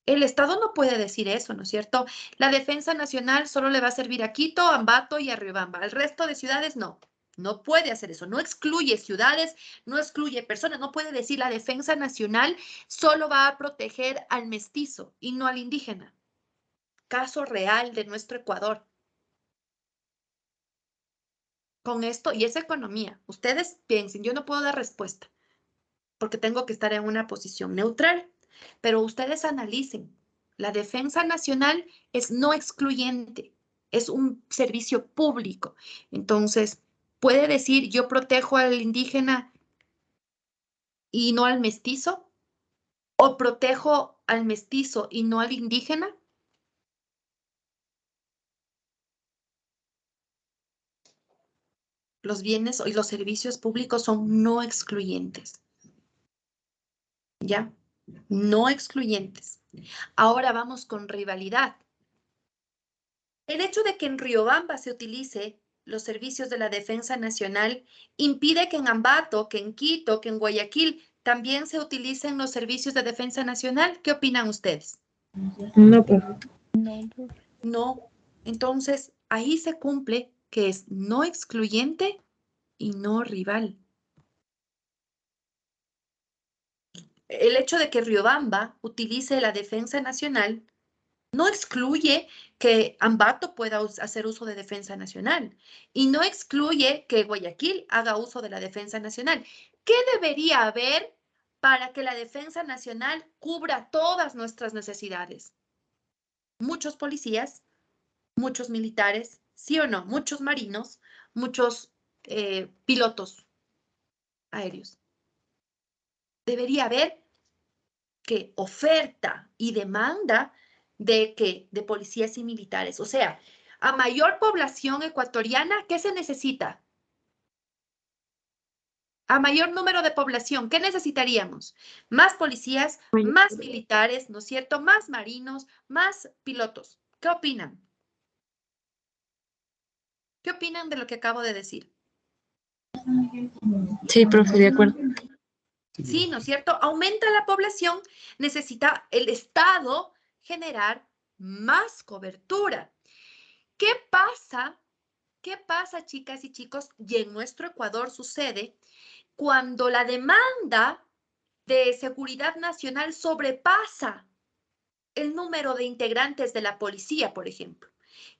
El Estado no puede decir eso, ¿no es cierto? La defensa nacional solo le va a servir a Quito, a Ambato y a Riobamba. Al resto de ciudades no. No puede hacer eso. No excluye ciudades, no excluye personas. No puede decir la defensa nacional solo va a proteger al mestizo y no al indígena. Caso real de nuestro Ecuador. Con esto, y esa economía, ustedes piensen, yo no puedo dar respuesta porque tengo que estar en una posición neutral. Pero ustedes analicen, la defensa nacional es no excluyente, es un servicio público. Entonces, ¿puede decir yo protejo al indígena y no al mestizo? ¿O protejo al mestizo y no al indígena? Los bienes y los servicios públicos son no excluyentes. ¿Ya? No excluyentes. Ahora vamos con rivalidad. El hecho de que en Riobamba se utilice los servicios de la Defensa Nacional impide que en Ambato, que en Quito, que en Guayaquil también se utilicen los servicios de Defensa Nacional. ¿Qué opinan ustedes? No, profe. No, profe. No. Entonces, ahí se cumple que es no excluyente y no rival. El hecho de que Riobamba utilice la Defensa Nacional no excluye que Ambato pueda hacer uso de defensa nacional y no excluye que Guayaquil haga uso de la defensa nacional. ¿Qué debería haber para que la defensa nacional cubra todas nuestras necesidades? muchos policías, muchos militares, ¿sí o no? Muchos marinos, muchos pilotos aéreos. Debería haber que oferta y demanda de policías y militares. O sea, a mayor población ecuatoriana, ¿qué se necesita? A mayor número de población, ¿qué necesitaríamos? Más policías, más militares, ¿no es cierto? Más marinos, más pilotos. ¿Qué opinan? ¿Qué opinan de lo que acabo de decir? Sí, profe, de acuerdo. Sí, ¿no es cierto? Aumenta la población, necesita el Estado generar más cobertura. ¿Qué pasa? ¿Qué pasa, chicas y chicos? Y en nuestro Ecuador sucede cuando la demanda de seguridad nacional sobrepasa el número de integrantes de la policía, por ejemplo.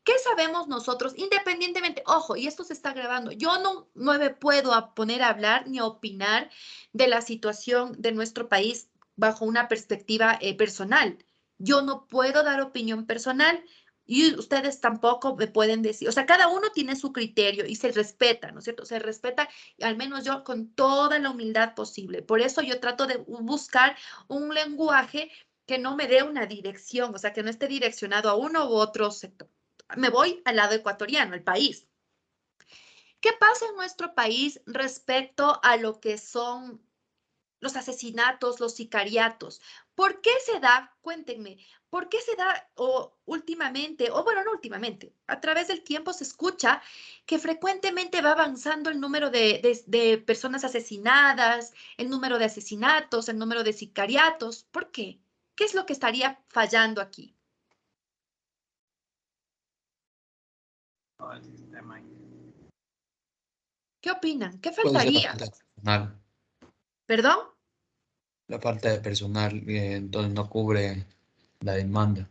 ¿Qué sabemos nosotros? Independientemente, ojo, y esto se está grabando, yo no me puedo poner a hablar ni a opinar de la situación de nuestro país bajo una perspectiva personal. Yo no puedo dar opinión personal y ustedes tampoco me pueden decir, o sea, cada uno tiene su criterio y se respeta, ¿no es cierto? Se respeta, al menos yo, con toda la humildad posible. Por eso yo trato de buscar un lenguaje que no me dé una dirección, o sea, que no esté direccionado a uno u otro sector. Me voy al lado ecuatoriano, el país. ¿Qué pasa en nuestro país respecto a lo que son los asesinatos, los sicariatos? ¿Por qué se da? Cuéntenme, ¿por qué se da últimamente, o bueno, no últimamente, a través del tiempo se escucha que frecuentemente va avanzando el número de personas asesinadas, el número de asesinatos, el número de sicariatos? ¿Por qué? ¿Qué es lo que estaría fallando aquí? ¿Qué opinan? ¿Qué Puede ser la faltaría? falta de personal. ¿Perdón? La falta de personal, entonces no cubre la demanda.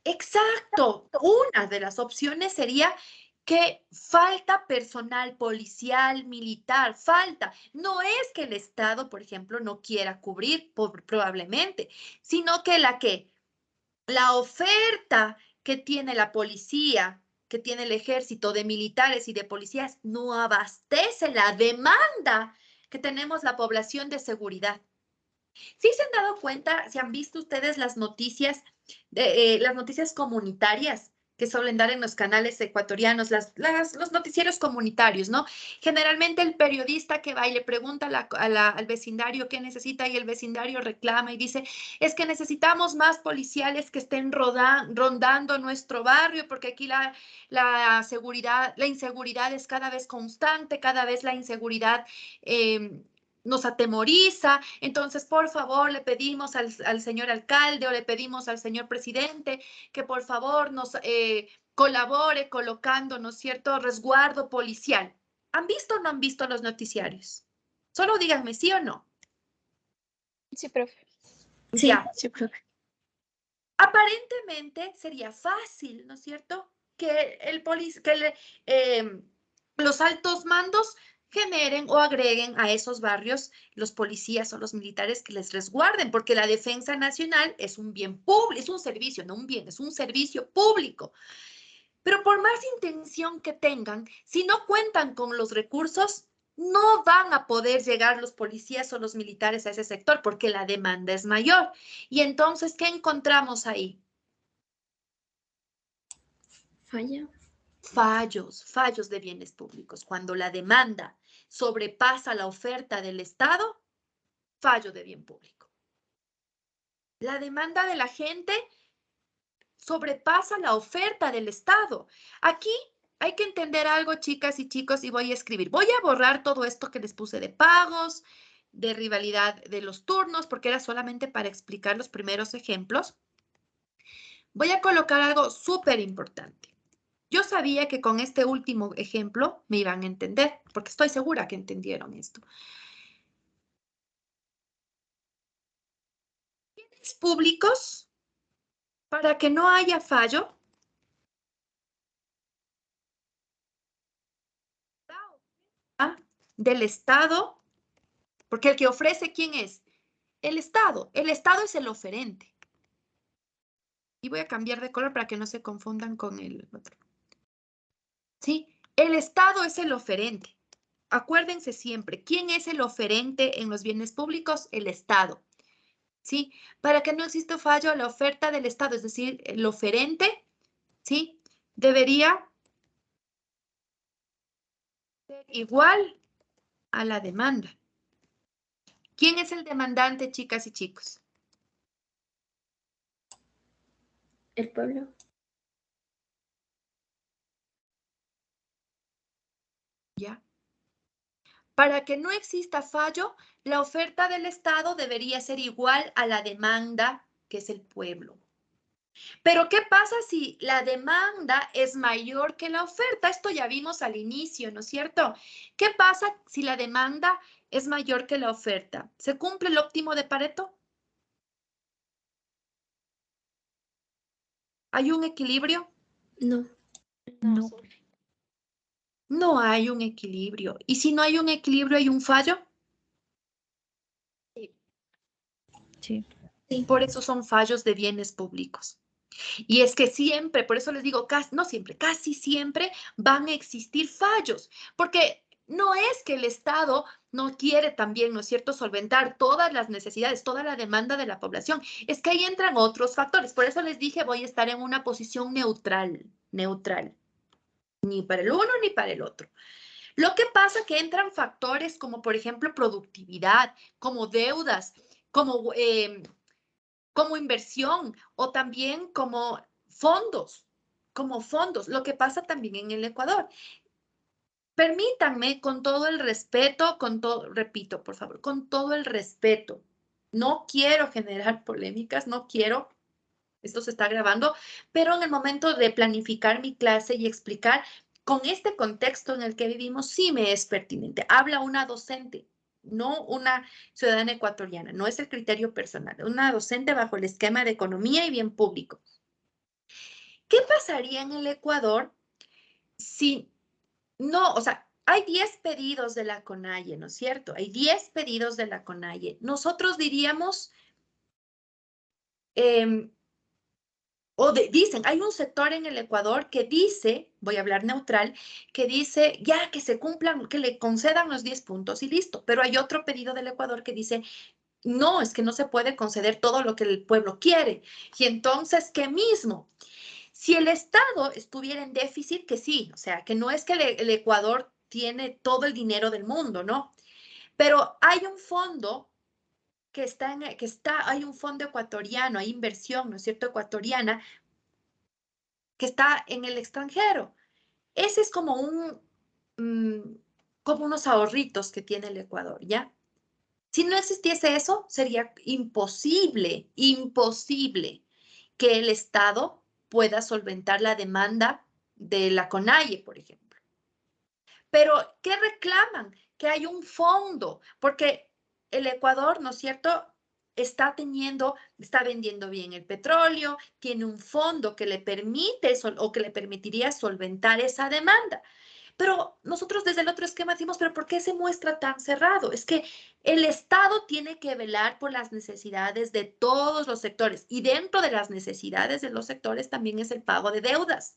Exacto. Una de las opciones sería que falta personal policial, militar, falta. No es que el Estado, por ejemplo, no quiera cubrir, probablemente, sino que la oferta que tiene la policía, que tiene el ejército de militares y de policías, no abastece la demanda que tenemos la población de seguridad. ¿Sí se han dado cuenta, si han visto ustedes las noticias comunitarias que suelen dar en los canales ecuatorianos, los noticieros comunitarios, ¿no? Generalmente el periodista que va y le pregunta al vecindario qué necesita y el vecindario reclama y dice, es que necesitamos más policiales que estén rondando nuestro barrio porque aquí la inseguridad es cada vez constante, cada vez la inseguridad nos atemoriza. Entonces, por favor, le pedimos al señor alcalde o le pedimos al señor presidente que por favor nos colabore colocando, ¿no es cierto?, resguardo policial. ¿Han visto o no han visto los noticiarios? Solo díganme sí o no. Sí, profe. Sí, Ya. sí, profe. Aparentemente sería fácil, ¿no es cierto?, que los altos mandos generen o agreguen a esos barrios los policías o los militares que les resguarden, porque la defensa nacional es un bien público, es un servicio, no un bien, es un servicio público. Pero por más intención que tengan, si no cuentan con los recursos, no van a poder llegar los policías o los militares a ese sector porque la demanda es mayor. Y entonces, ¿qué encontramos ahí? Falla. Fallos de bienes públicos. Cuando la demanda sobrepasa la oferta del Estado, fallo de bien público. La demanda de la gente sobrepasa la oferta del Estado. Aquí hay que entender algo, chicas y chicos, y voy a escribir. Voy a borrar todo esto que les puse de pagos, de rivalidad de los turnos, porque era solamente para explicar los primeros ejemplos. Voy a colocar algo súper importante. Yo sabía que con este último ejemplo me iban a entender, porque estoy segura que entendieron esto. Bienes públicos, para que no haya fallo, del Estado, porque el que ofrece, ¿quién es? El Estado. El Estado es el oferente. Y voy a cambiar de color para que no se confundan con el otro. ¿Sí? El Estado es el oferente. Acuérdense siempre, ¿quién es el oferente en los bienes públicos? El Estado. ¿Sí? Para que no exista fallo, la oferta del Estado, es decir, el oferente, ¿sí? Debería ser igual a la demanda. ¿Quién es el demandante, chicas y chicos? El pueblo. ¿Ya? Para que no exista fallo, la oferta del Estado debería ser igual a la demanda, que es el pueblo. Pero ¿qué pasa si la demanda es mayor que la oferta? Esto ya vimos al inicio, ¿no es cierto? ¿Qué pasa si la demanda es mayor que la oferta? ¿Se cumple el óptimo de Pareto? ¿Hay un equilibrio? No. No. No hay un equilibrio. ¿Y si no hay un equilibrio, hay un fallo? Sí. Por eso son fallos de bienes públicos. Y es que siempre, por eso les digo, no siempre, casi siempre van a existir fallos, porque no es que el Estado no quiere también, ¿no es cierto?, solventar todas las necesidades, toda la demanda de la población. Es que ahí entran otros factores. Por eso les dije, voy a estar en una posición neutral, neutral. Ni para el uno ni para el otro. Lo que pasa es que entran factores como, por ejemplo, productividad, como deudas, como inversión o también como fondos, lo que pasa también en el Ecuador. Permítanme, con todo el respeto, repito, por favor, con todo el respeto, no quiero generar polémicas, no quiero, esto se está grabando, pero en el momento de planificar mi clase y explicar con este contexto en el que vivimos, sí me es pertinente. Habla una docente, no una ciudadana ecuatoriana, no es el criterio personal, una docente bajo el esquema de economía y bien público. ¿Qué pasaría en el Ecuador si no, o sea, hay 10 pedidos de la CONAIE, ¿no es cierto? Hay 10 pedidos de la CONAIE. Nosotros diríamos, dicen, hay un sector en el Ecuador que dice, voy a hablar neutral, que dice ya que se cumplan, que le concedan los 10 puntos y listo. Pero hay otro pedido del Ecuador que dice, no, es que no se puede conceder todo lo que el pueblo quiere. Y entonces, ¿qué mismo? Si el Estado estuviera en déficit, que sí, o sea, que no es que el Ecuador tiene todo el dinero del mundo, ¿no? Pero hay un fondo hay un fondo ecuatoriano, hay inversión, ¿no es cierto?, ecuatoriana, que está en el extranjero. Ese es como como unos ahorritos que tiene el Ecuador, ¿ya? Si no existiese eso, sería imposible, imposible que el Estado pueda solventar la demanda de la CONAIE, por ejemplo. Pero, ¿qué reclaman? Que hay un fondo, porque el Ecuador, ¿no es cierto?, está vendiendo bien el petróleo, tiene un fondo que le permite o que le permitiría solventar esa demanda. Pero nosotros desde el otro esquema decimos, pero ¿por qué se muestra tan cerrado? Es que el Estado tiene que velar por las necesidades de todos los sectores y dentro de las necesidades de los sectores también es el pago de deudas.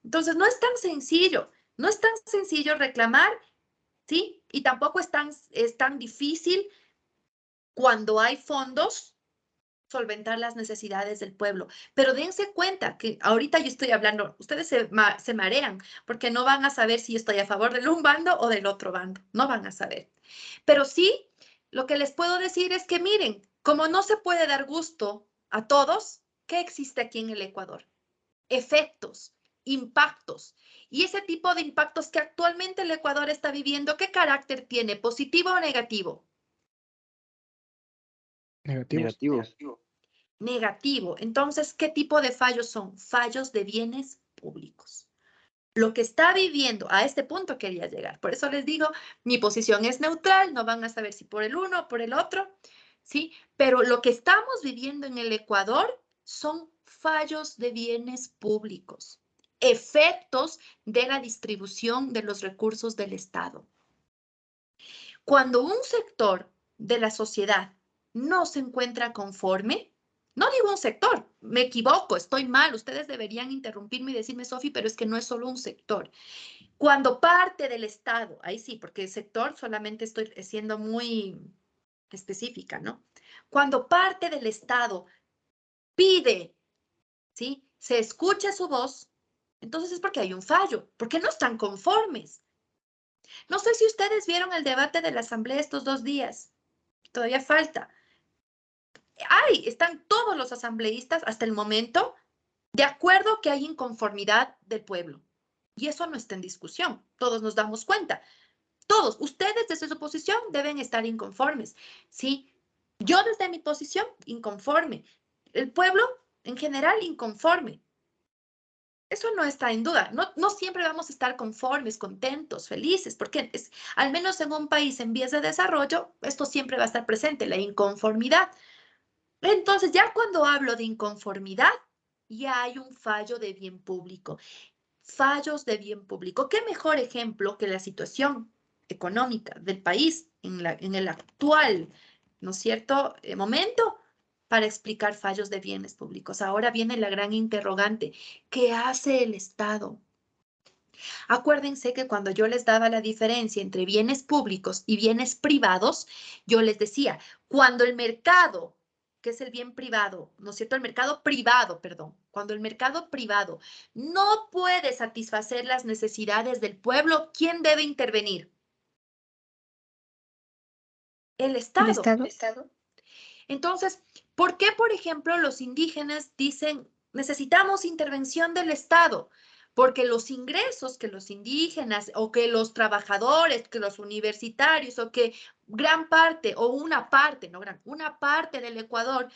Entonces, no es tan sencillo, no es tan sencillo reclamar, ¿sí? Y tampoco es tan difícil cuando hay fondos solventar las necesidades del pueblo. Pero dense cuenta que ahorita yo estoy hablando, ustedes se marean porque no van a saber si estoy a favor del un bando o del otro bando, no van a saber. Pero sí, lo que les puedo decir es que miren, como no se puede dar gusto a todos, ¿qué existe aquí en el Ecuador? Efectos, impactos. Y ese tipo de impactos que actualmente el Ecuador está viviendo, ¿qué carácter tiene? ¿Positivo o negativo? Negativo. Negativo. Entonces, ¿qué tipo de fallos son? Fallos de bienes públicos. Lo que está viviendo, a este punto quería llegar. Por eso les digo, mi posición es neutral, no van a saber si por el uno o por el otro, ¿sí? Pero lo que estamos viviendo en el Ecuador son fallos de bienes públicos, efectos de la distribución de los recursos del Estado. Cuando un sector de la sociedad no se encuentra conforme, No digo un sector, me equivoco, estoy mal, ustedes deberían interrumpirme y decirme, Sofi, pero es que no es solo un sector. Cuando parte del Estado, ahí sí, porque el sector solamente estoy siendo muy específica, ¿no? Cuando parte del Estado pide, ¿sí? Se escucha su voz, entonces es porque hay un fallo, porque no están conformes. No sé si ustedes vieron el debate de la Asamblea estos 2 días, todavía falta. Están todos los asambleístas hasta el momento de acuerdo que hay inconformidad del pueblo. Y eso no está en discusión, todos nos damos cuenta. Todos, ustedes desde su posición deben estar inconformes, ¿sí? Yo desde mi posición, inconforme. El pueblo en general, inconforme. Eso no está en duda. No siempre vamos a estar conformes, contentos, felices, porque al menos en un país en vías de desarrollo, esto siempre va a estar presente, la inconformidad. Entonces, ya cuando hablo de inconformidad, ya hay un fallo de bien público. Fallos de bien público. ¿Qué mejor ejemplo que la situación económica del país en el actual, ¿no es cierto?, momento para explicar fallos de bienes públicos? Ahora viene la gran interrogante. ¿Qué hace el Estado? Acuérdense que cuando yo les daba la diferencia entre bienes públicos y bienes privados, yo les decía, cuando el mercado, que es el bien privado, ¿no es cierto? El mercado privado, perdón, cuando el mercado privado no puede satisfacer las necesidades del pueblo, ¿quién debe intervenir? El ¿El Estado. Estado? Entonces, ¿por qué, por ejemplo, los indígenas dicen necesitamos intervención del Estado? Porque los ingresos que los indígenas o que los trabajadores, que los universitarios o que gran parte o una parte, no gran, una parte del Ecuador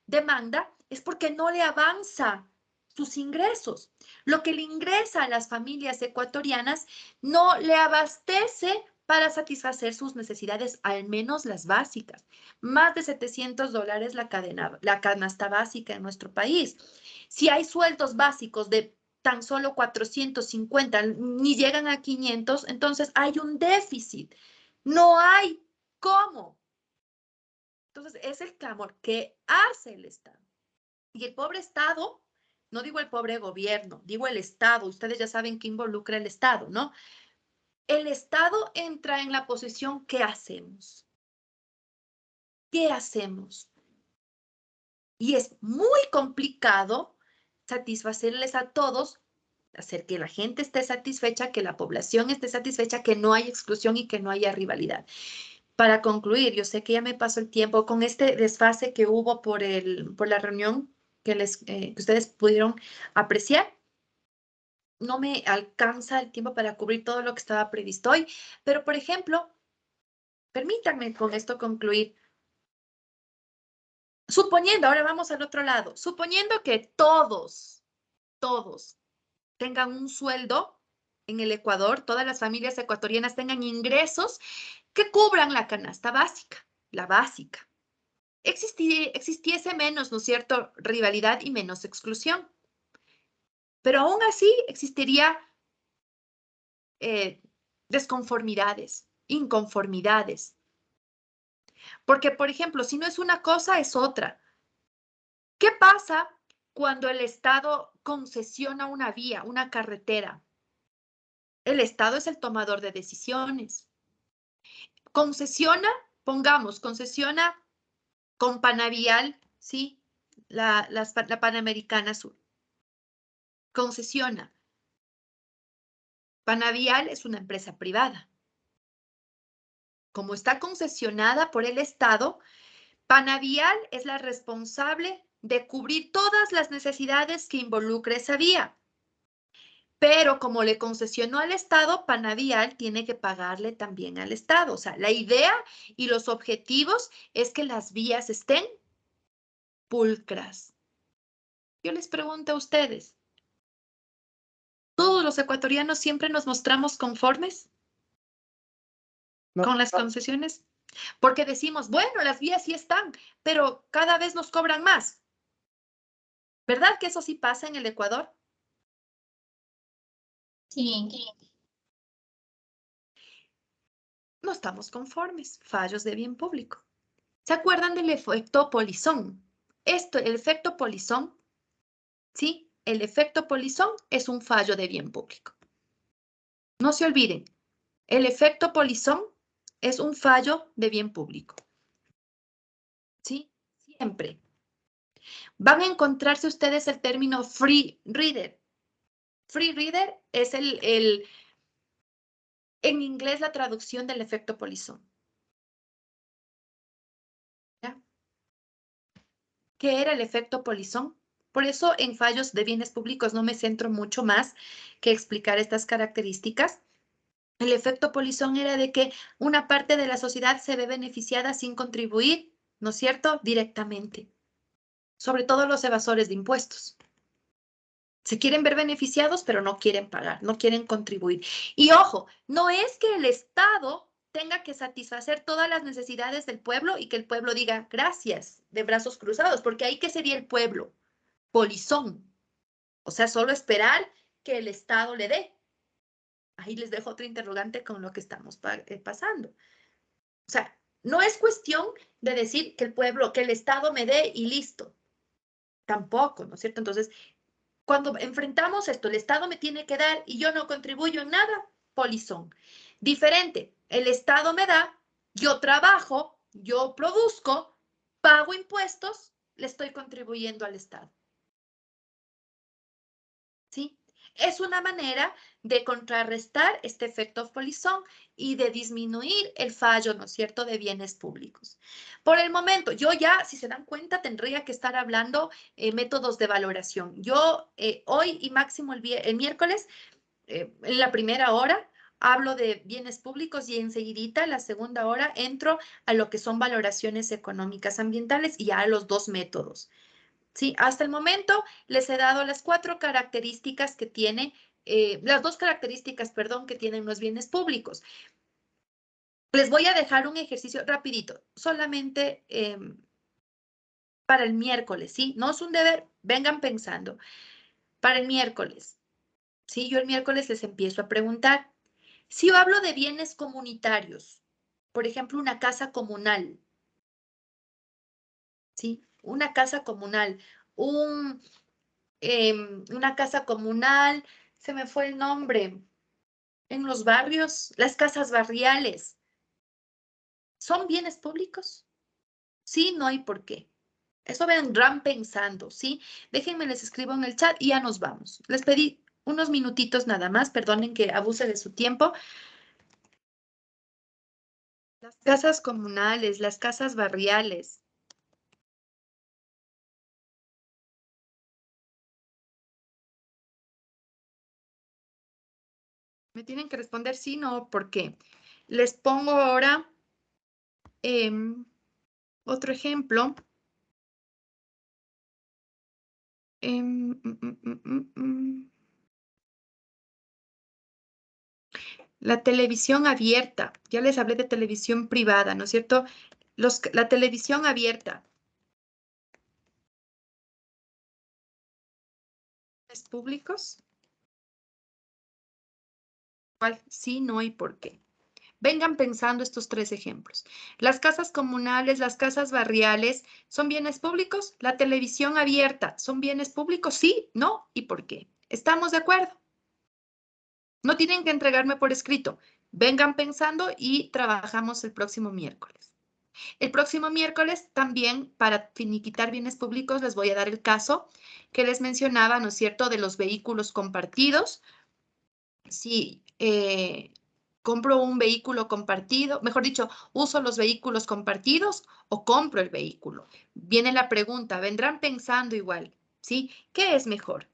demanda es porque no le avanza sus ingresos. Lo que le ingresa a las familias ecuatorianas no le abastece para satisfacer sus necesidades, al menos las básicas. Más de $700 la canasta básica en nuestro país. Si hay sueldos básicos de tan solo 450, ni llegan a 500, entonces hay un déficit. No hay cómo. Entonces, es el clamor que hace el Estado. Y el pobre Estado, no digo el pobre gobierno, digo el Estado. Ustedes ya saben qué involucra el Estado, ¿no? El Estado entra en la posición, ¿qué hacemos? ¿Qué hacemos? Y es muy complicado satisfacerles a todos, hacer que la gente esté satisfecha, que la población esté satisfecha, que no haya exclusión y que no haya rivalidad. Para concluir, yo sé que ya me pasó el tiempo con este desfase que hubo por la reunión que ustedes pudieron apreciar. No me alcanza el tiempo para cubrir todo lo que estaba previsto hoy, pero por ejemplo, permítanme con esto concluir. Suponiendo, ahora vamos al otro lado, suponiendo que todos tengan un sueldo en el Ecuador, todas las familias ecuatorianas tengan ingresos que cubran la canasta básica, la básica. Existiese menos, ¿no es cierto?, rivalidad y menos exclusión. Pero aún así existiría desconformidades, inconformidades. Porque, por ejemplo, si no es una cosa, es otra. ¿Qué pasa cuando el Estado concesiona una vía, una carretera? El Estado es el tomador de decisiones. Concesiona con Panavial, ¿sí? La Panamericana Sur. Concesiona. Panavial es una empresa privada. Como está concesionada por el Estado, Panavial es la responsable de cubrir todas las necesidades que involucre esa vía. Pero como le concesionó al Estado, Panavial tiene que pagarle también al Estado. O sea, la idea y los objetivos es que las vías estén pulcras. Yo les pregunto a ustedes, ¿todos los ecuatorianos siempre nos mostramos conformes con las concesiones? Porque decimos, bueno, las vías sí están, pero cada vez nos cobran más. ¿Verdad que eso sí pasa en el Ecuador? Sí. No estamos conformes, fallos de bien público. ¿Se acuerdan del efecto polizón? el efecto polizón, ¿sí? El efecto polizón es un fallo de bien público. No se olviden, el efecto polizón es un fallo de bien público. ¿Sí? Siempre. Van a encontrarse ustedes el término free reader. Free reader es en inglés la traducción del efecto polizón. ¿Ya? ¿Qué era el efecto polizón? Por eso en fallos de bienes públicos no me centro mucho más que explicar estas características. El efecto polizón era de que una parte de la sociedad se ve beneficiada sin contribuir, ¿no es cierto?, directamente. Sobre todo los evasores de impuestos. Se quieren ver beneficiados, pero no quieren pagar, no quieren contribuir. Y ojo, no es que el Estado tenga que satisfacer todas las necesidades del pueblo y que el pueblo diga gracias de brazos cruzados, porque ahí ¿qué sería el pueblo? Polizón. O sea, solo esperar que el Estado le dé. Ahí les dejo otro interrogante con lo que estamos pasando. O sea, no es cuestión de decir que el pueblo, que el Estado me dé y listo. Tampoco, ¿no es cierto? Entonces, cuando enfrentamos esto, el Estado me tiene que dar y yo no contribuyo en nada, polizón. Diferente, el Estado me da, yo trabajo, yo produzco, pago impuestos, le estoy contribuyendo al Estado. ¿Sí? Es una manera de contrarrestar este efecto polizón y de disminuir el fallo, ¿no es cierto?, de bienes públicos. Por el momento, yo ya, si se dan cuenta, tendría que estar hablando métodos de valoración. Yo hoy y máximo el miércoles, en la primera hora, hablo de bienes públicos y enseguidita, la segunda hora, entro a lo que son valoraciones económicas ambientales y a los dos métodos. Sí, hasta el momento les he dado las cuatro características que tiene, las dos características, perdón, que tienen los bienes públicos. Les voy a dejar un ejercicio rapidito, solamente para el miércoles, ¿sí? No es un deber, vengan pensando. Para el miércoles, ¿sí? Yo el miércoles les empiezo a preguntar. Si yo hablo de bienes comunitarios, por ejemplo, una casa comunal, ¿sí? Una casa comunal, una casa comunal, se me fue el nombre, en los barrios, las casas barriales, ¿son bienes públicos? Sí, no hay por qué. Eso vendrán pensando, ¿sí? Déjenme, les escribo en el chat y ya nos vamos. Les pedí unos minutitos nada más, perdonen que abuse de su tiempo. Las casas comunales, las casas barriales. Me tienen que responder sí, no, ¿por qué? Les pongo ahora otro ejemplo. La televisión abierta. Ya les hablé de televisión privada, ¿no es cierto? La televisión abierta. ¿Es públicos? ¿Cuál? Sí, no y por qué. Vengan pensando estos tres ejemplos. Las casas comunales, las casas barriales, ¿son bienes públicos? La televisión abierta, ¿son bienes públicos? Sí, no y por qué. ¿Estamos de acuerdo? No tienen que entregarme por escrito. Vengan pensando y trabajamos el próximo miércoles. El próximo miércoles también, para finiquitar bienes públicos, les voy a dar el caso que les mencionaba, ¿no es cierto?, de los vehículos compartidos. Si compro un vehículo compartido, mejor dicho, uso los vehículos compartidos o compro el vehículo. Viene la pregunta, vendrán pensando igual, ¿sí? ¿Qué es mejor?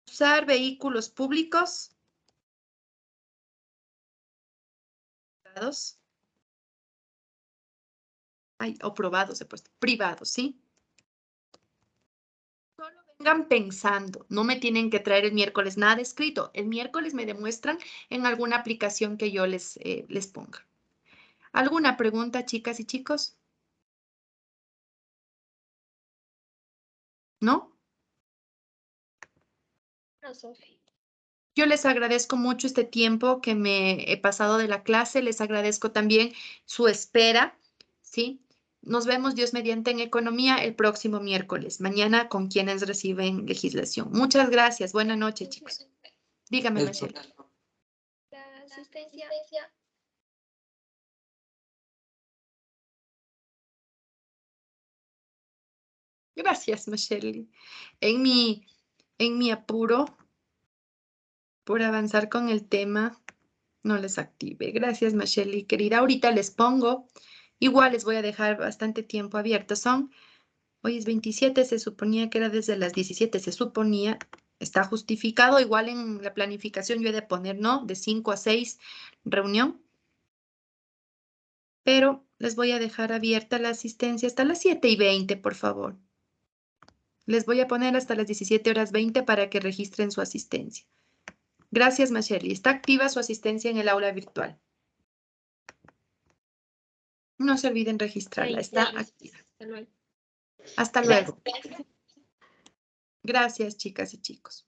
Usar vehículos públicos o probados, he puesto, privados, ¿sí? Solo vengan pensando, no me tienen que traer el miércoles nada escrito. El miércoles me demuestran en alguna aplicación que yo les ponga. ¿Alguna pregunta, chicas y chicos? ¿No? No, Sofi. Yo les agradezco mucho este tiempo que me he pasado de la clase. Les agradezco también su espera. ¿sí? Nos vemos, Dios mediante, en Economía el próximo miércoles. Mañana con quienes reciben legislación. Muchas gracias. Buenas noches, chicos. Dígame, Michelle. La asistencia. Gracias, Michelle. En mi apuro por avanzar con el tema, no les active. Gracias, Michelle, querida. Ahorita les pongo. Igual les voy a dejar bastante tiempo abierto. Hoy es 27, se suponía que era desde las 17, se suponía. Está justificado. Igual en la planificación yo he de poner, ¿no? De 5 a 6 reunión. Pero les voy a dejar abierta la asistencia hasta las 7:20, por favor. Les voy a poner hasta las 17:20 para que registren su asistencia. Gracias, Michelle. Está activa su asistencia en el aula virtual. No se olviden registrarla. Está activa. Hasta luego. Hasta luego. Gracias, chicas y chicos.